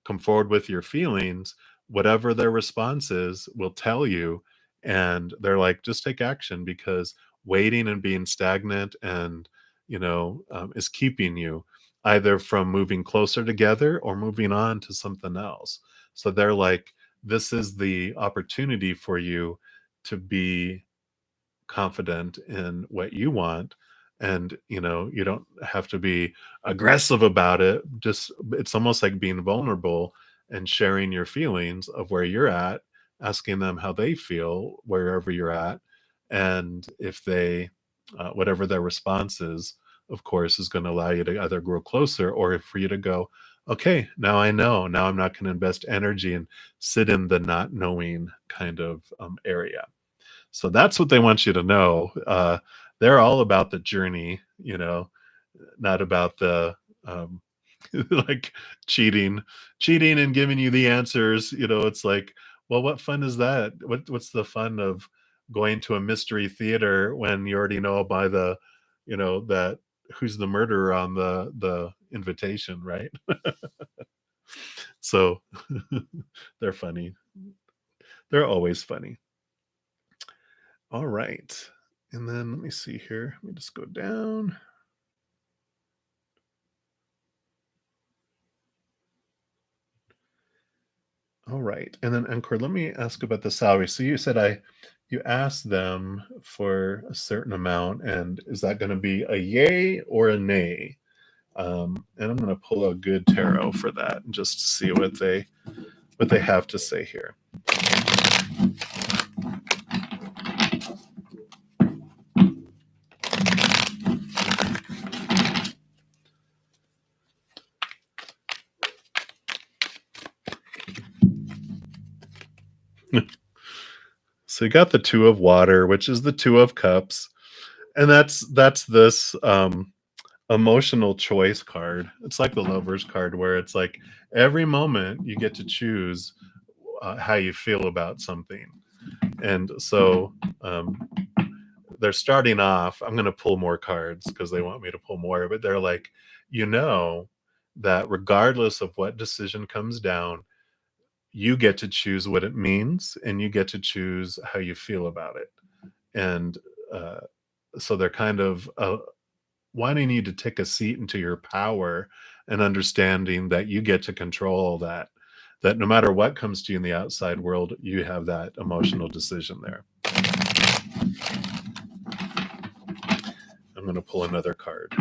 come forward with your feelings, whatever their response is will tell you. And they're like, just take action, because waiting and being stagnant and is keeping you either from moving closer together or moving on to something else. So they're like, this is the opportunity for you to be confident in what you want. And, you don't have to be aggressive about it. Just, it's almost like being vulnerable and sharing your feelings of where you're at, asking them how they feel wherever you're at. And if they, whatever their response is, of course, is going to allow you to either grow closer or for you to go, okay, now I know. Now I'm not going to invest energy and sit in the not knowing kind of area. So that's what they want you to know. They're all about the journey, not about the um, like cheating and giving you the answers. It's like, well, what fun is that? What's the fun of going to a mystery theater when you already know by that who's the murderer on the invitation, right? So they're funny. They're always funny. All right. And then let me see here. Let me just go down. All right. And then Encore, let me ask about the salary. So you said you asked them for a certain amount, and is that going to be a yay or a nay? And I'm going to pull a good tarot for that and just see what they have to say here. So you got the Two of Water, which is the Two of Cups, and that's this emotional choice card. It's like the Lover's card, where it's like every moment you get to choose how you feel about something. And so they're starting off. I'm going to pull more cards because they want me to pull more, but they're like, that regardless of what decision comes down, you get to choose what it means and you get to choose how you feel about it. And uh, so they're kind of wanting you to take a seat into your power and understanding that you get to control that no matter what comes to you in the outside world, you have that emotional decision there. I'm going to pull another card.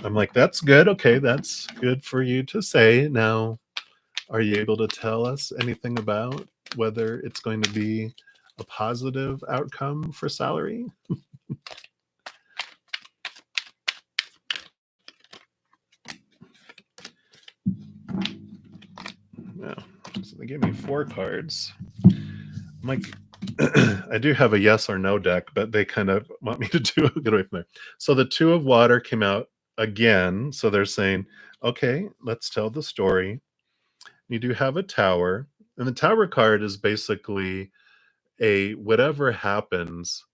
I'm like, that's good. Okay, that's good for you to say. Now, are you able to tell us anything about whether it's going to be a positive outcome for salary? Yeah. So they gave me 4 cards. I'm like, I do have a yes or no deck, but they kind of want me to do get away from there. So the 2 of water came out again. So they're saying, okay, let's tell the story. You do have a tower, and the tower card is basically a whatever happens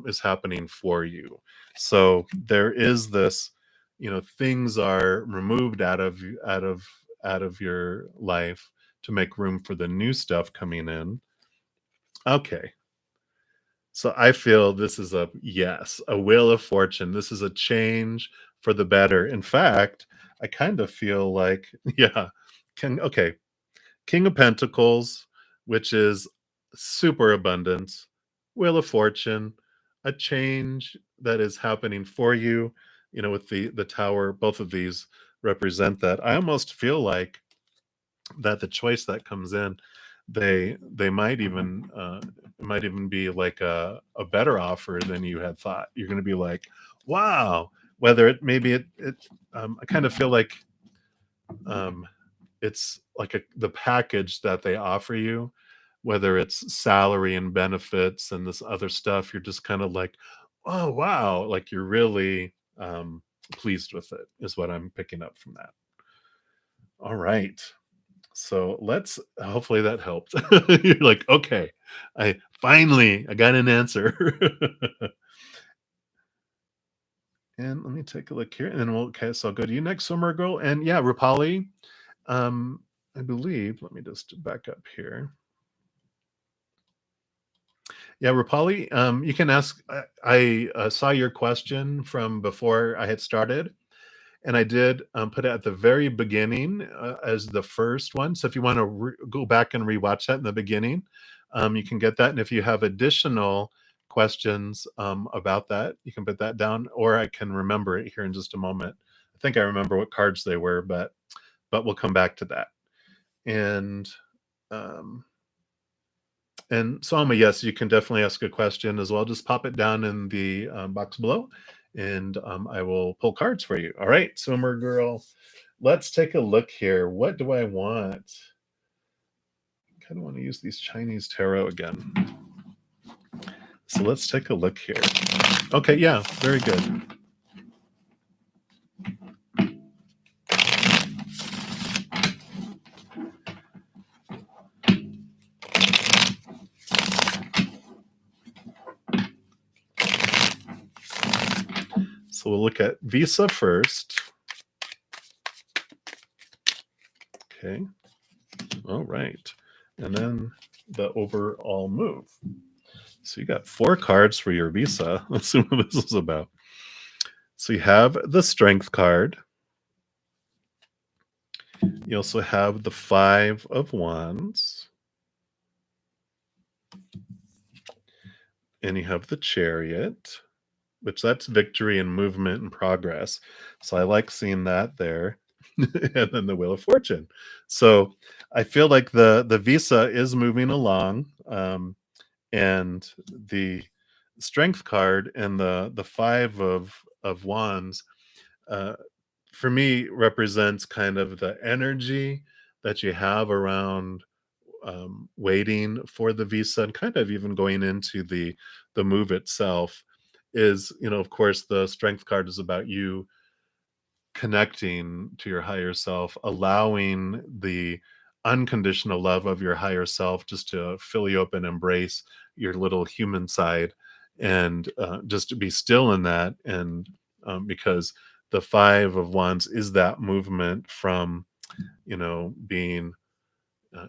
is happening for you. So there is this, things are removed out of your life to make room for the new stuff coming in. Okay. So I feel this is a yes, a wheel of fortune. This is a change for the better. In fact, I kind of feel like, yeah, okay, King of Pentacles, which is super abundance, Wheel of Fortune, a change that is happening for you, with the tower, both of these represent that. I almost feel like that the choice that comes in, they might even it might even be like a better offer than you had thought. You're going to be like, wow. Whether it maybe I kind of feel like um, it's like the package that they offer you, whether it's salary and benefits and this other stuff. You're just kind of like, oh wow, like you're really pleased with it, is what I'm picking up from that. All right. So let's hopefully that helped. You're like, okay, I got an answer. And let me take a look here, and then okay, so I'll go to you next, Summer Girl. And yeah, Rupali, um, I believe, let me just back up here. Yeah, Rupali, you can ask. I saw your question from before I had started, and I did put it at the very beginning as the first one. So if you want to go back and rewatch that in the beginning, you can get that. And if you have additional questions about that, you can put that down, or I can remember it here in just a moment. I think I remember what cards they were, but we'll come back to that. And um, and Salma, yes, you can definitely ask a question as well. Just pop it down in the box below, and I will pull cards for you. All right, Swimmer Girl, let's take a look here. What do I want? I kind of want to use these Chinese tarot again. So let's take a look here. Okay, yeah, very good. So we'll look at Visa first. Okay. All right. And then the overall move. So you got 4 cards for your Visa. Let's see what this is about. So you have the Strength card. You also have the 5 of Wands. And you have the Chariot, which that's victory and movement and progress. So I like seeing that there. And then the Wheel of Fortune. So I feel like the Visa is moving along. And the Strength card and the 5 of Wands uh, for me represents kind of the energy that you have around waiting for the Visa, and kind of even going into the move itself. Is, of course, the Strength card is about you connecting to your higher self, allowing the unconditional love of your higher self just to fill you up and embrace your little human side, and just to be still in that. And because the 5 of Wands is that movement from, being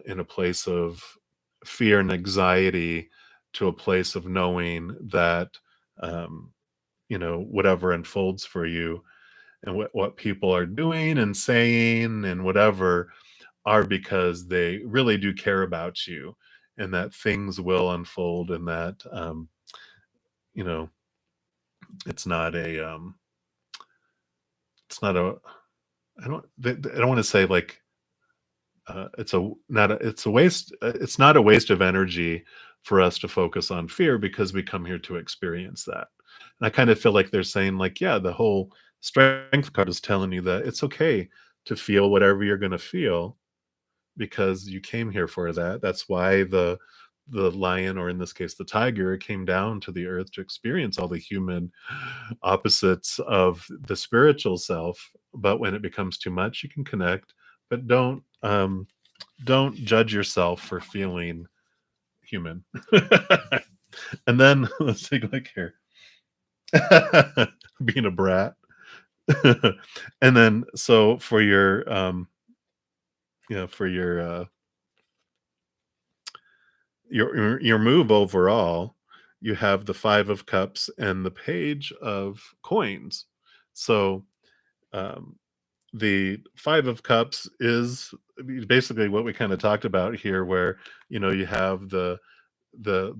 in a place of fear and anxiety to a place of knowing that, um, whatever unfolds for you, and what people are doing and saying and whatever, are because they really do care about you, and that things will unfold, and that you know it's not a it's not a I don't want to say like it's a not a, it's a waste it's not a waste of energy for us to focus on fear, because we come here to experience that. And I kind of feel like they're saying, like, yeah, the whole Strength card is telling you that it's okay to feel whatever you're going to feel, because you came here for that. That's why the lion, or in this case the tiger, came down to the earth to experience all the human opposites of the spiritual self. But when it becomes too much, you can connect, but don't judge yourself for feeling human. And then let's take a look here. Being a brat. And then so for your for your move overall, you have the 5 of cups and the page of coins. So um the 5 of cups is basically what we kind of talked about here, where you have the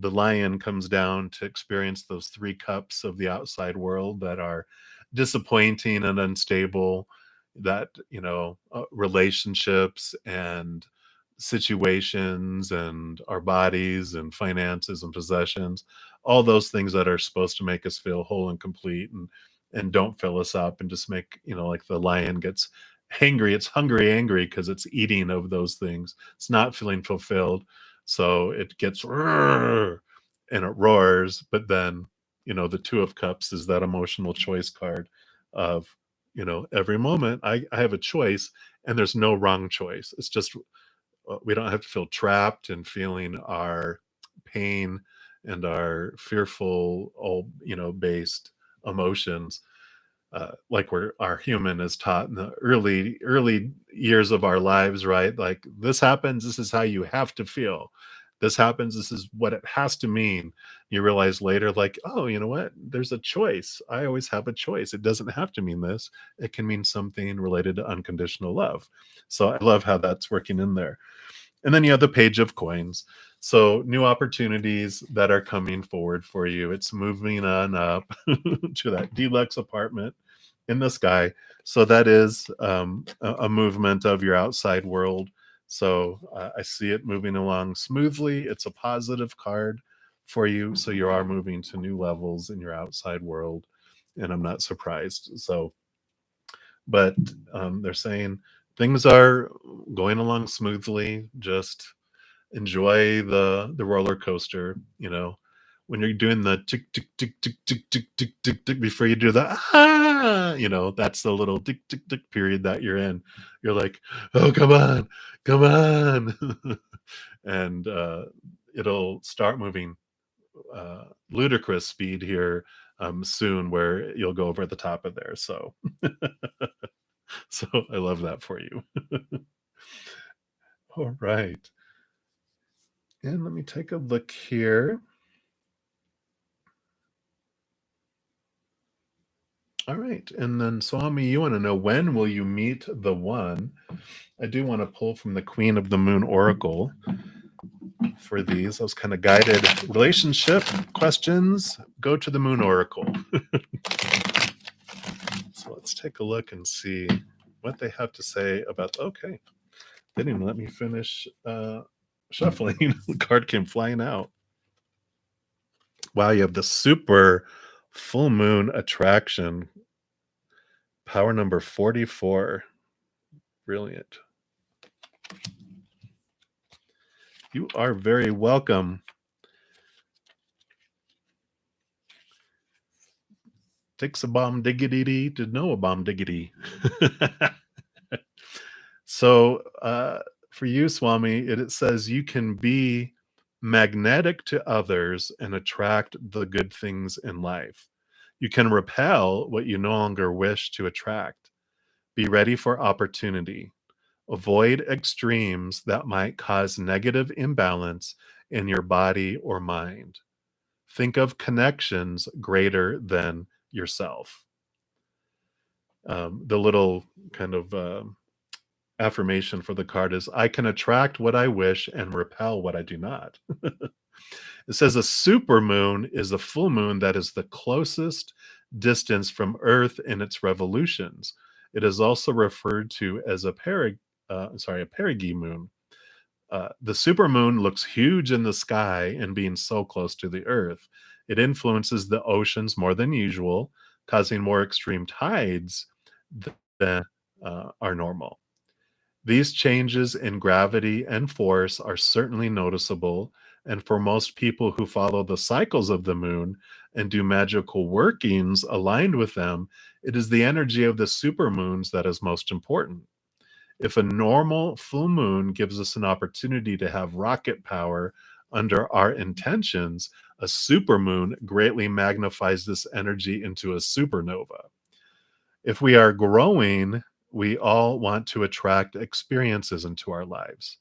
lion comes down to experience those 3 cups of the outside world that are disappointing and unstable, that relationships and situations and our bodies and finances and possessions, all those things that are supposed to make us feel whole and complete, and don't fill us up, and just make, like the lion gets hangry, it's hungry angry because it's eating of those things, it's not feeling fulfilled, so it gets "Rrr," and it roars. But then, the 2 of cups is that emotional choice card of, every moment I have a choice, and there's no wrong choice. It's just we don't have to feel trapped and feeling our pain and our fearful, all based emotions, like our human is taught in the early years of our lives, right? Like, this happens, this is how you have to feel. This happens, this is what it has to mean. You realize later, like, oh, you know what? There's a choice. I always have a choice. It doesn't have to mean this. It can mean something related to unconditional love. So I love how that's working in there. And then you have the page of coins. So new opportunities that are coming forward for you. It's moving on up to that deluxe apartment in the sky. So that is a movement of your outside world. So I see it moving along smoothly. It's a positive card for you. So you are moving to new levels in your outside world. And I'm not surprised. So, but they're saying things are going along smoothly. Just enjoy the roller coaster. When you're doing the tick tick tick tick tick tick tick tick tick before you do the that's the little tick tick tick period that you're in. You're like, oh, come on, come on. And it'll start moving ludicrous speed here soon, where you'll go over the top of there. So so I love that for you. All right. And let me take a look here. All right. And then, Swami, you want to know, when will you meet the one? I do want to pull from the Queen of the Moon Oracle for these. Those kind of guided relationship questions. Go to the Moon Oracle. So let's take a look and see what they have to say about. Okay. They didn't let me finish shuffling. The card came flying out. Wow, you have the super full moon attraction. Power number 44. Brilliant. You are very welcome. Takes a bomb diggity to know a bomb diggity. So for you, Swami, it says you can be magnetic to others and attract the good things in life. You can repel what you no longer wish to attract. Be ready for opportunity. Avoid extremes that might cause negative imbalance in your body or mind. Think of connections greater than yourself. The little kind of affirmation for the card is, I can attract what I wish and repel what I do not. It says a super moon is a full moon that is the closest distance from Earth in its revolutions. It is also referred to as a perigee moon. The supermoon looks huge in the sky and being so close to the Earth. It influences the oceans more than usual, causing more extreme tides than are normal. These changes in gravity and force are certainly noticeable, and for most people who follow the cycles of the moon and do magical workings aligned with them, it is the energy of the supermoons that is most important. If a normal full moon gives us an opportunity to have rocket power under our intentions, a supermoon greatly magnifies this energy into a supernova. If we are growing, we all want to attract experiences into our lives.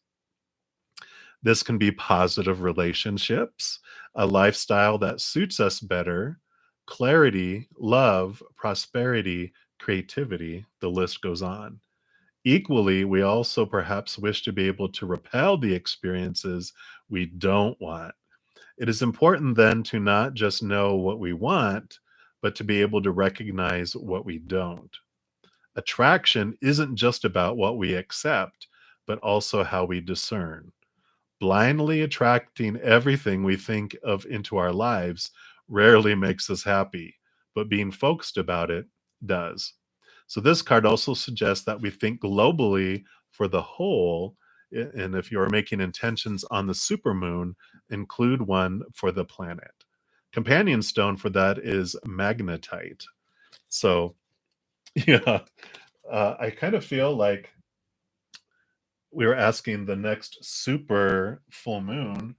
This can be positive relationships, a lifestyle that suits us better, clarity, love, prosperity, creativity, the list goes on. Equally, we also perhaps wish to be able to repel the experiences we don't want. It is important then to not just know what we want, but to be able to recognize what we don't. Attraction isn't just about what we accept, but also how we discern. Blindly attracting everything we think of into our lives rarely makes us happy, but being focused about it does. So, this card also suggests that we think globally for the whole. And if you're making intentions on the supermoon, include one for the planet. Companion stone for that is magnetite. So, yeah, I kind of feel like we were asking the next super full moon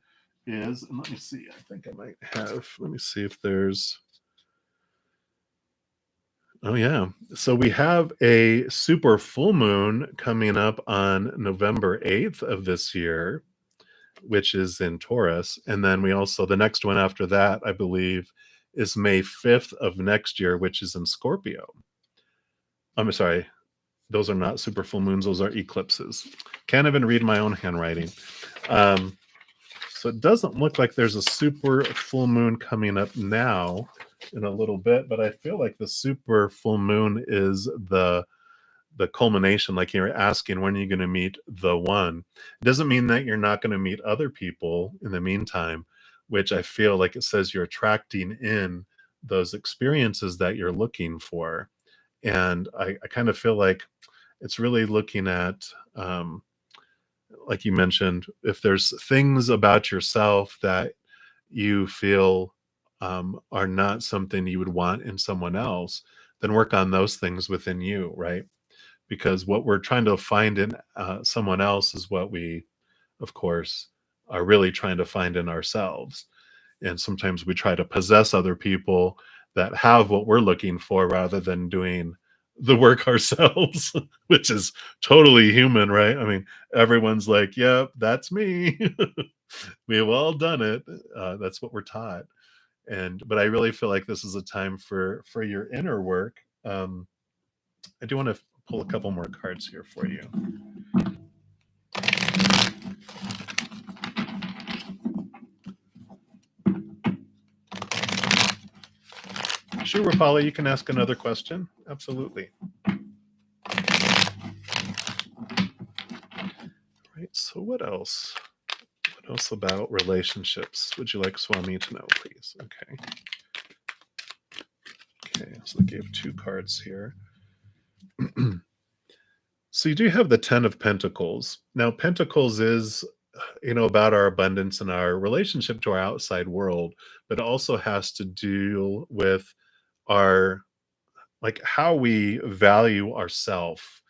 is, and let me see, I think I might have, let me see if there's, oh yeah. So we have a super full moon coming up on November 8th of this year, which is in Taurus. And then we also, the next one after that, I believe, is May 5th of next year, which is in Scorpio. I'm sorry, those are not super full moons, those are eclipses. Can't even read my own handwriting. Um, so it doesn't look like there's a super full moon coming up now in a little bit, but I feel like the super full moon is the culmination. Like you're asking, when are you going to meet the one? It doesn't mean that you're not going to meet other people in the meantime, which I feel like it says you're attracting in those experiences that you're looking for. And I kind of feel like it's really looking at, like you mentioned, if there's things about yourself that you feel are not something you would want in someone else, then work on those things within you, right? Because what we're trying to find in someone else is what we, of course, are really trying to find in ourselves. And sometimes we try to possess other people that have what we're looking for rather than doing the work ourselves, which is totally human, right? I mean, everyone's like, "Yep, that's me." We've all done it. That's what we're taught. And but I really feel like this is a time for your inner work. I do want to pull a couple more cards here for you. Sure, Rapala, you can ask another question. Absolutely. Right. So what else? What else about relationships would you like Swami to know, please? Okay. Okay. So I gave two cards here. So you do have the 10 of Pentacles. Now, Pentacles is, about our abundance and our relationship to our outside world, but it also has to deal with our, like, how we value ourself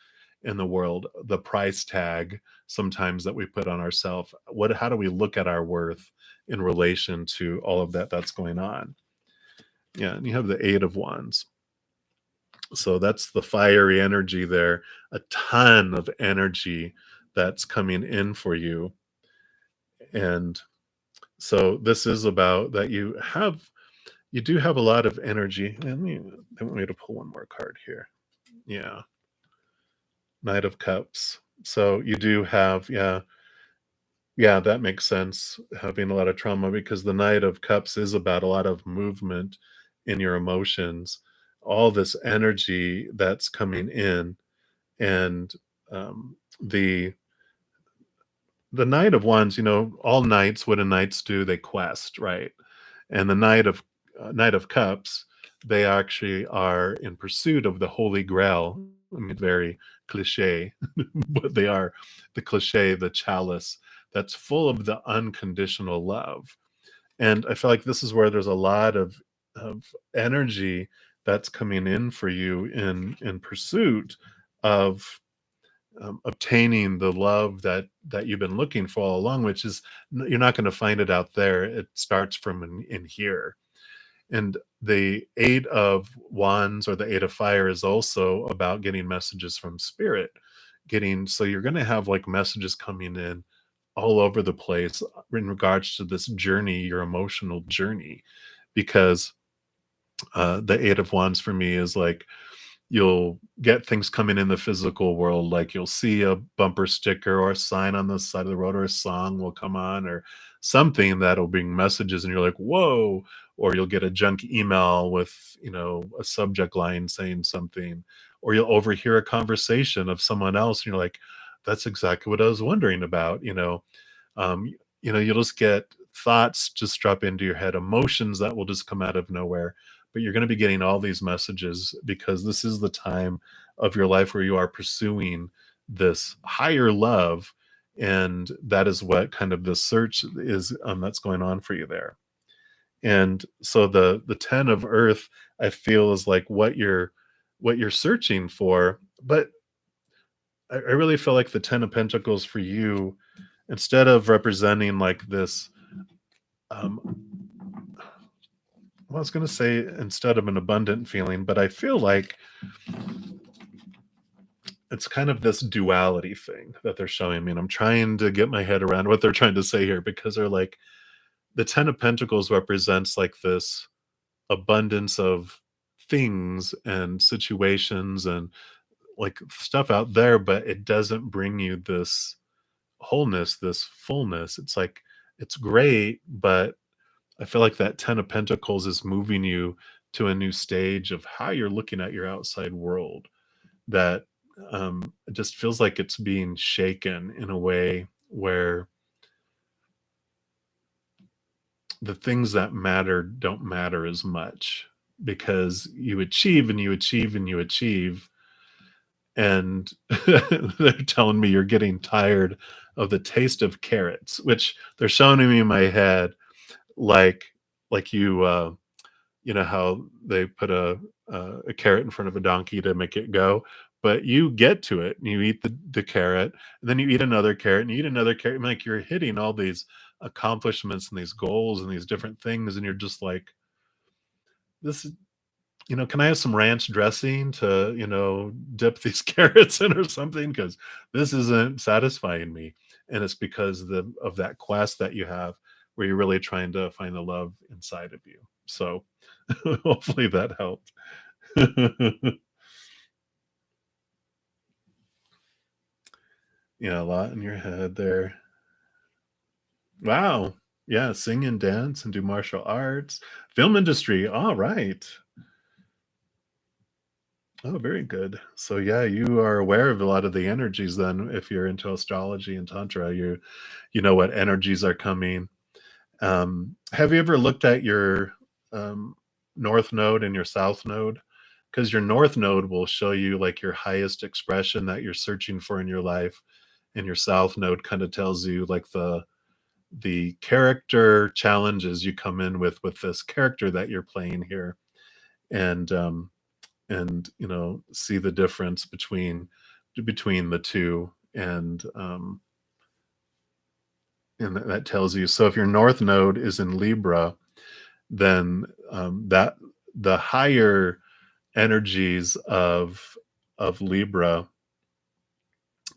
in the world, the price tag sometimes that we put on ourselves. How do we look at our worth in relation to all of that that's going on? Yeah, and you have the 8 of Wands. So that's the fiery energy there, a ton of energy that's coming in for you. And so this is about that you do have a lot of energy. And they want me to pull one more card here. Yeah. Knight of Cups. So you do have, yeah, yeah, that makes sense. Having a lot of trauma because the Knight of Cups is about a lot of movement in your emotions, all this energy that's coming in, and the Knight of Wands. All knights, what do knights do? They quest, right? And the Knight of Cups, they actually are in pursuit of the Holy Grail, I mean, very cliche, but they are the cliche, the chalice that's full of the unconditional love. And I feel like this is where there's a lot of energy that's coming in for you in pursuit of obtaining the love that you've been looking for all along, which is you're not going to find it out there. It starts from in here. And the Eight of Wands or the Eight of Fire is also about getting messages from spirit. Getting so you're going to have like messages coming in all over the place in regards to this journey, your emotional journey, because the Eight of Wands for me is like you'll get things coming in the physical world, like you'll see a bumper sticker or a sign on the side of the road, or a song will come on, or something that'll bring messages, and you're like, whoa. Or you'll get a junk email with, a subject line saying something, or you'll overhear a conversation of someone else, and you're like, that's exactly what I was wondering about. um, you'll just get thoughts just drop into your head, emotions that will just come out of nowhere. But you're going to be getting all these messages because this is the time of your life where you are pursuing this higher love. And that is what kind of the search is, that's going on for you there. And so the 10 of earth, I feel, is like what you're searching for. But I really feel like the 10 of pentacles for you, instead of representing like this, um well, I was going to say instead of an abundant feeling, but I feel like it's kind of this duality thing that they're showing me. And I'm trying to get my head around what they're trying to say here, because they're like the 10 of pentacles represents like this abundance of things and situations and like stuff out there, but it doesn't bring you this wholeness, this fullness. It's like it's great, but I feel like that 10 of pentacles is moving you to a new stage of how you're looking at your outside world, that it just feels like it's being shaken in a way where the things that matter don't matter as much, because you achieve and you achieve and you achieve, and they're telling me you're getting tired of the taste of carrots, which they're showing me in my head, like you know how they put a carrot in front of a donkey to make it go, but you get to it and you eat the carrot, and then you eat another carrot and you eat another carrot, and like you're hitting all these accomplishments and these goals and these different things, and you're just like, this is, can I have some ranch dressing to, dip these carrots in or something? Because this isn't satisfying me. And it's because of that quest that you have, where you're really trying to find the love inside of you. So hopefully that helped. Yeah, a lot in your head there. Wow. Yeah, sing and dance and do martial arts. Film industry. All right. Oh, very good. So yeah, you are aware of a lot of the energies then. If you're into astrology and tantra, you know what energies are coming. Have you ever looked at your north node and your south node? Because your north node will show you like your highest expression that you're searching for in your life, and your south node kind of tells you like the character challenges you come in with this character that you're playing here. And see the difference between the two. And that tells you, so if your north node is in Libra, then that the higher energies of Libra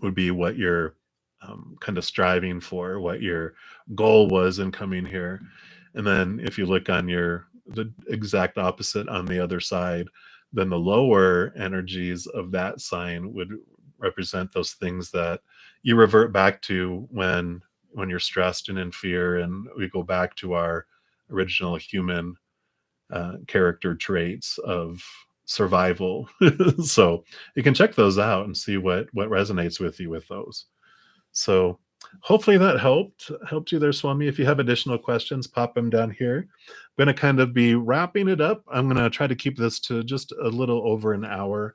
would be what you're kind of striving for, what your goal was in coming here. And then if you look on the exact opposite on the other side, then the lower energies of that sign would represent those things that you revert back to when you're stressed and in fear, and we go back to our original human character traits of survival. So you can check those out and see what resonates with you with those. So hopefully that helped you there, Swami. If you have additional questions, pop them down here. I'm going to kind of be wrapping it up. I'm going to try to keep this to just a little over an hour.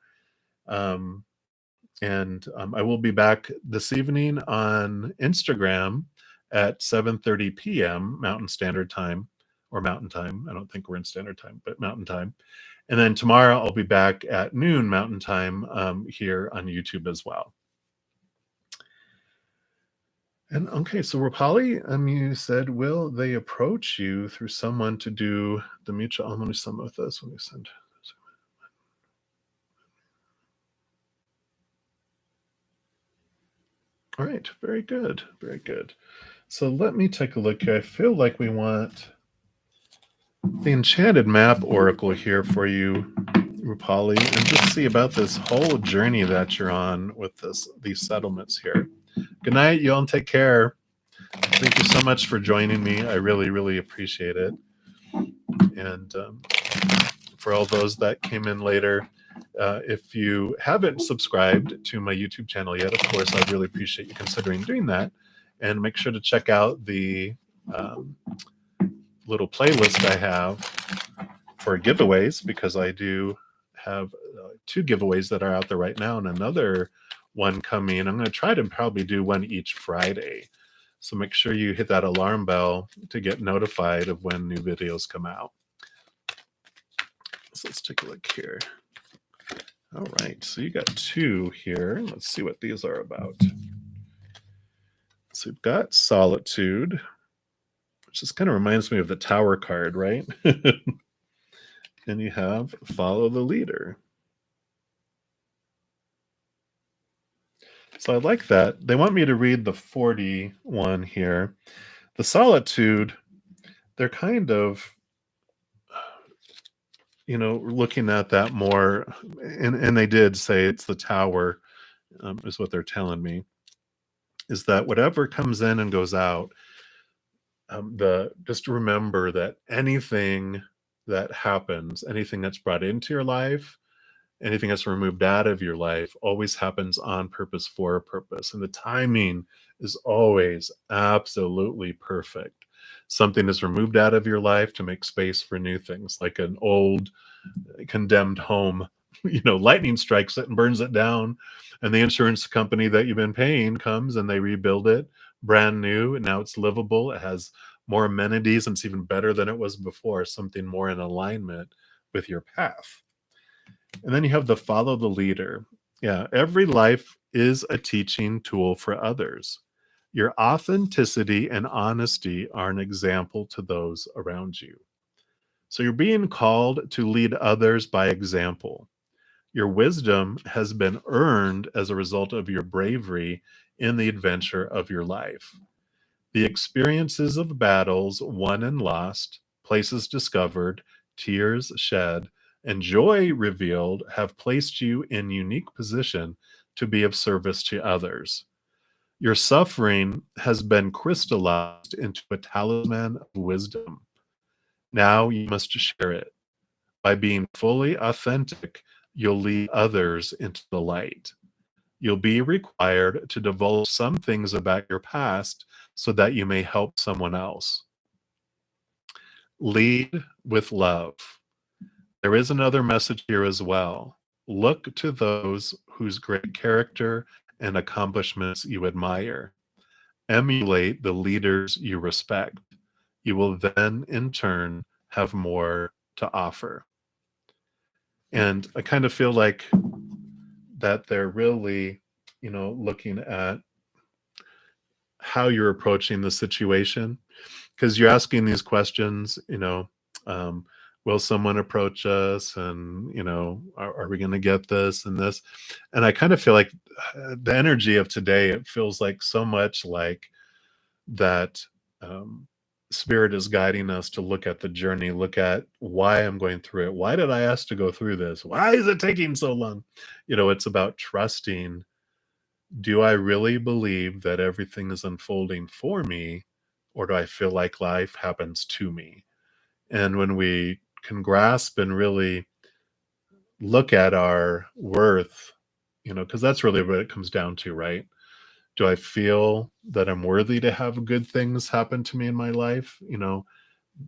And I will be back this evening on Instagram at 7:30 p.m. Mountain Standard Time, or Mountain Time. I don't think we're in Standard Time, but Mountain Time. And then tomorrow I'll be back at noon Mountain Time here on YouTube as well. And okay, so Rapali, you said, will they approach you through someone to do the mutual harmony summit with us when we send? All right, very good, very good. So let me take a look here. I feel like we want the Enchanted Map Oracle here for you, Rupali, and just see about this whole journey that you're on with these settlements here. Good night, you all, and take care. Thank you so much for joining me. I really, really appreciate it. And for all those that came in later, if you haven't subscribed to my YouTube channel yet, of course, I'd really appreciate you considering doing that. And make sure to check out the little playlist I have for giveaways, because I do have 2 giveaways that are out there right now and another one coming. I'm going to try to probably do one each Friday. So make sure you hit that alarm bell to get notified of when new videos come out. So let's take a look here. All right, so you got 2 here. Let's see what these are about. So we've got Solitude, which just kind of reminds me of the Tower card, right? And you have Follow the Leader. So I like that. They want me to read the 41 here. The Solitude, they're kind of, looking at that more, and they did say it's the Tower, is what they're telling me, is that whatever comes in and goes out, just remember that anything that happens, anything that's brought into your life, anything that's removed out of your life, always happens on purpose for a purpose. And the timing is always absolutely perfect. Something is removed out of your life to make space for new things, like an old condemned home. Lightning strikes it and burns it down. And the insurance company that you've been paying comes and they rebuild it brand new. And now it's livable. It has more amenities and it's even better than it was before, something more in alignment with your path. And then you have the Follow the Leader. Yeah, every life is a teaching tool for others. Your authenticity and honesty are an example to those around you. So you're being called to lead others by example. Your wisdom has been earned as a result of your bravery in the adventure of your life. The experiences of battles won and lost, places discovered, tears shed, and joy revealed have placed you in unique position to be of service to others. Your suffering has been crystallized into a talisman of wisdom. Now you must share it. By being fully authentic, you'll lead others into the light. You'll be required to divulge some things about your past so that you may help someone else. Lead with love. There is another message here as well. Look to those whose great character and accomplishments you admire. Emulate the leaders you respect. You will then, in turn, have more to offer. And I kind of feel like that they're really, looking at how you're approaching the situation, because you're asking these questions, will someone approach us, and are we going to get this and this? And I kind of feel like the energy of today, it feels like so much like that spirit is guiding us to look at the journey, look at why I'm going through it. Why did I ask to go through this? Why is it taking so long? It's about trusting. Do I really believe that everything is unfolding for me, or do I feel like life happens to me? And when we can grasp and really look at our worth, because that's really what it comes down to, right? Do I feel that I'm worthy to have good things happen to me in my life? Do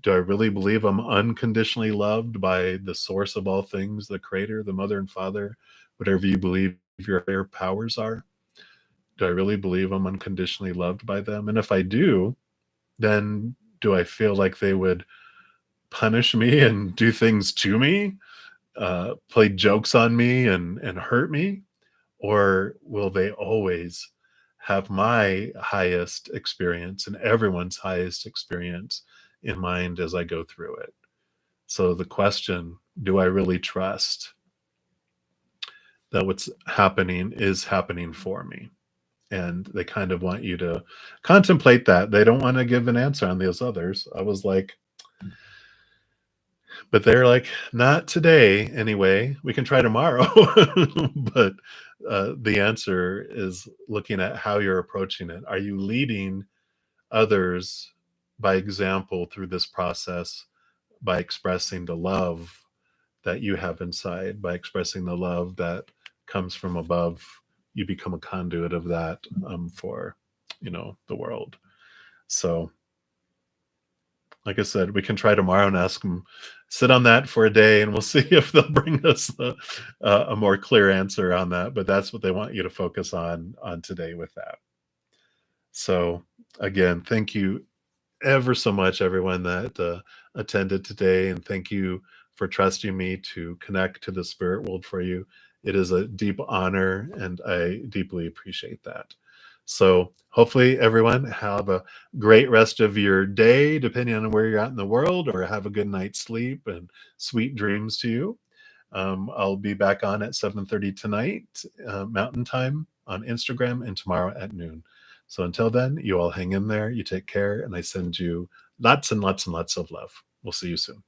I really believe I'm unconditionally loved by the source of all things, the creator, the mother and father, whatever you believe your higher powers are? Do I really believe I'm unconditionally loved by them? And if I do, then do I feel like they would punish me and do things to me, play jokes on me and hurt me? Or will they always have my highest experience and everyone's highest experience in mind as I go through it? So the question, do I really trust that what's happening is happening for me? And they kind of want you to contemplate that. They don't want to give an answer on those others. I was like, but they're like, not today anyway. We can try tomorrow. But the answer is looking at how you're approaching it. Are you leading others by example through this process, by expressing the love that you have inside, by expressing the love that comes from above? You become a conduit of that, for the world. So like I said, we can try tomorrow and ask them, sit on that for a day, and we'll see if they'll bring us a more clear answer on that. But that's what they want you to focus on today with that. So again, thank you ever so much, everyone that attended today, and thank you for trusting me to connect to the spirit world for you. It is a deep honor, and I deeply appreciate that. So hopefully everyone have a great rest of your day, depending on where you're at in the world, or have a good night's sleep and sweet dreams to you. I'll be back on at 7:30 tonight, Mountain Time on Instagram, and tomorrow at noon. So until then, you all hang in there, you take care, and I send you lots and lots and lots of love. We'll see you soon.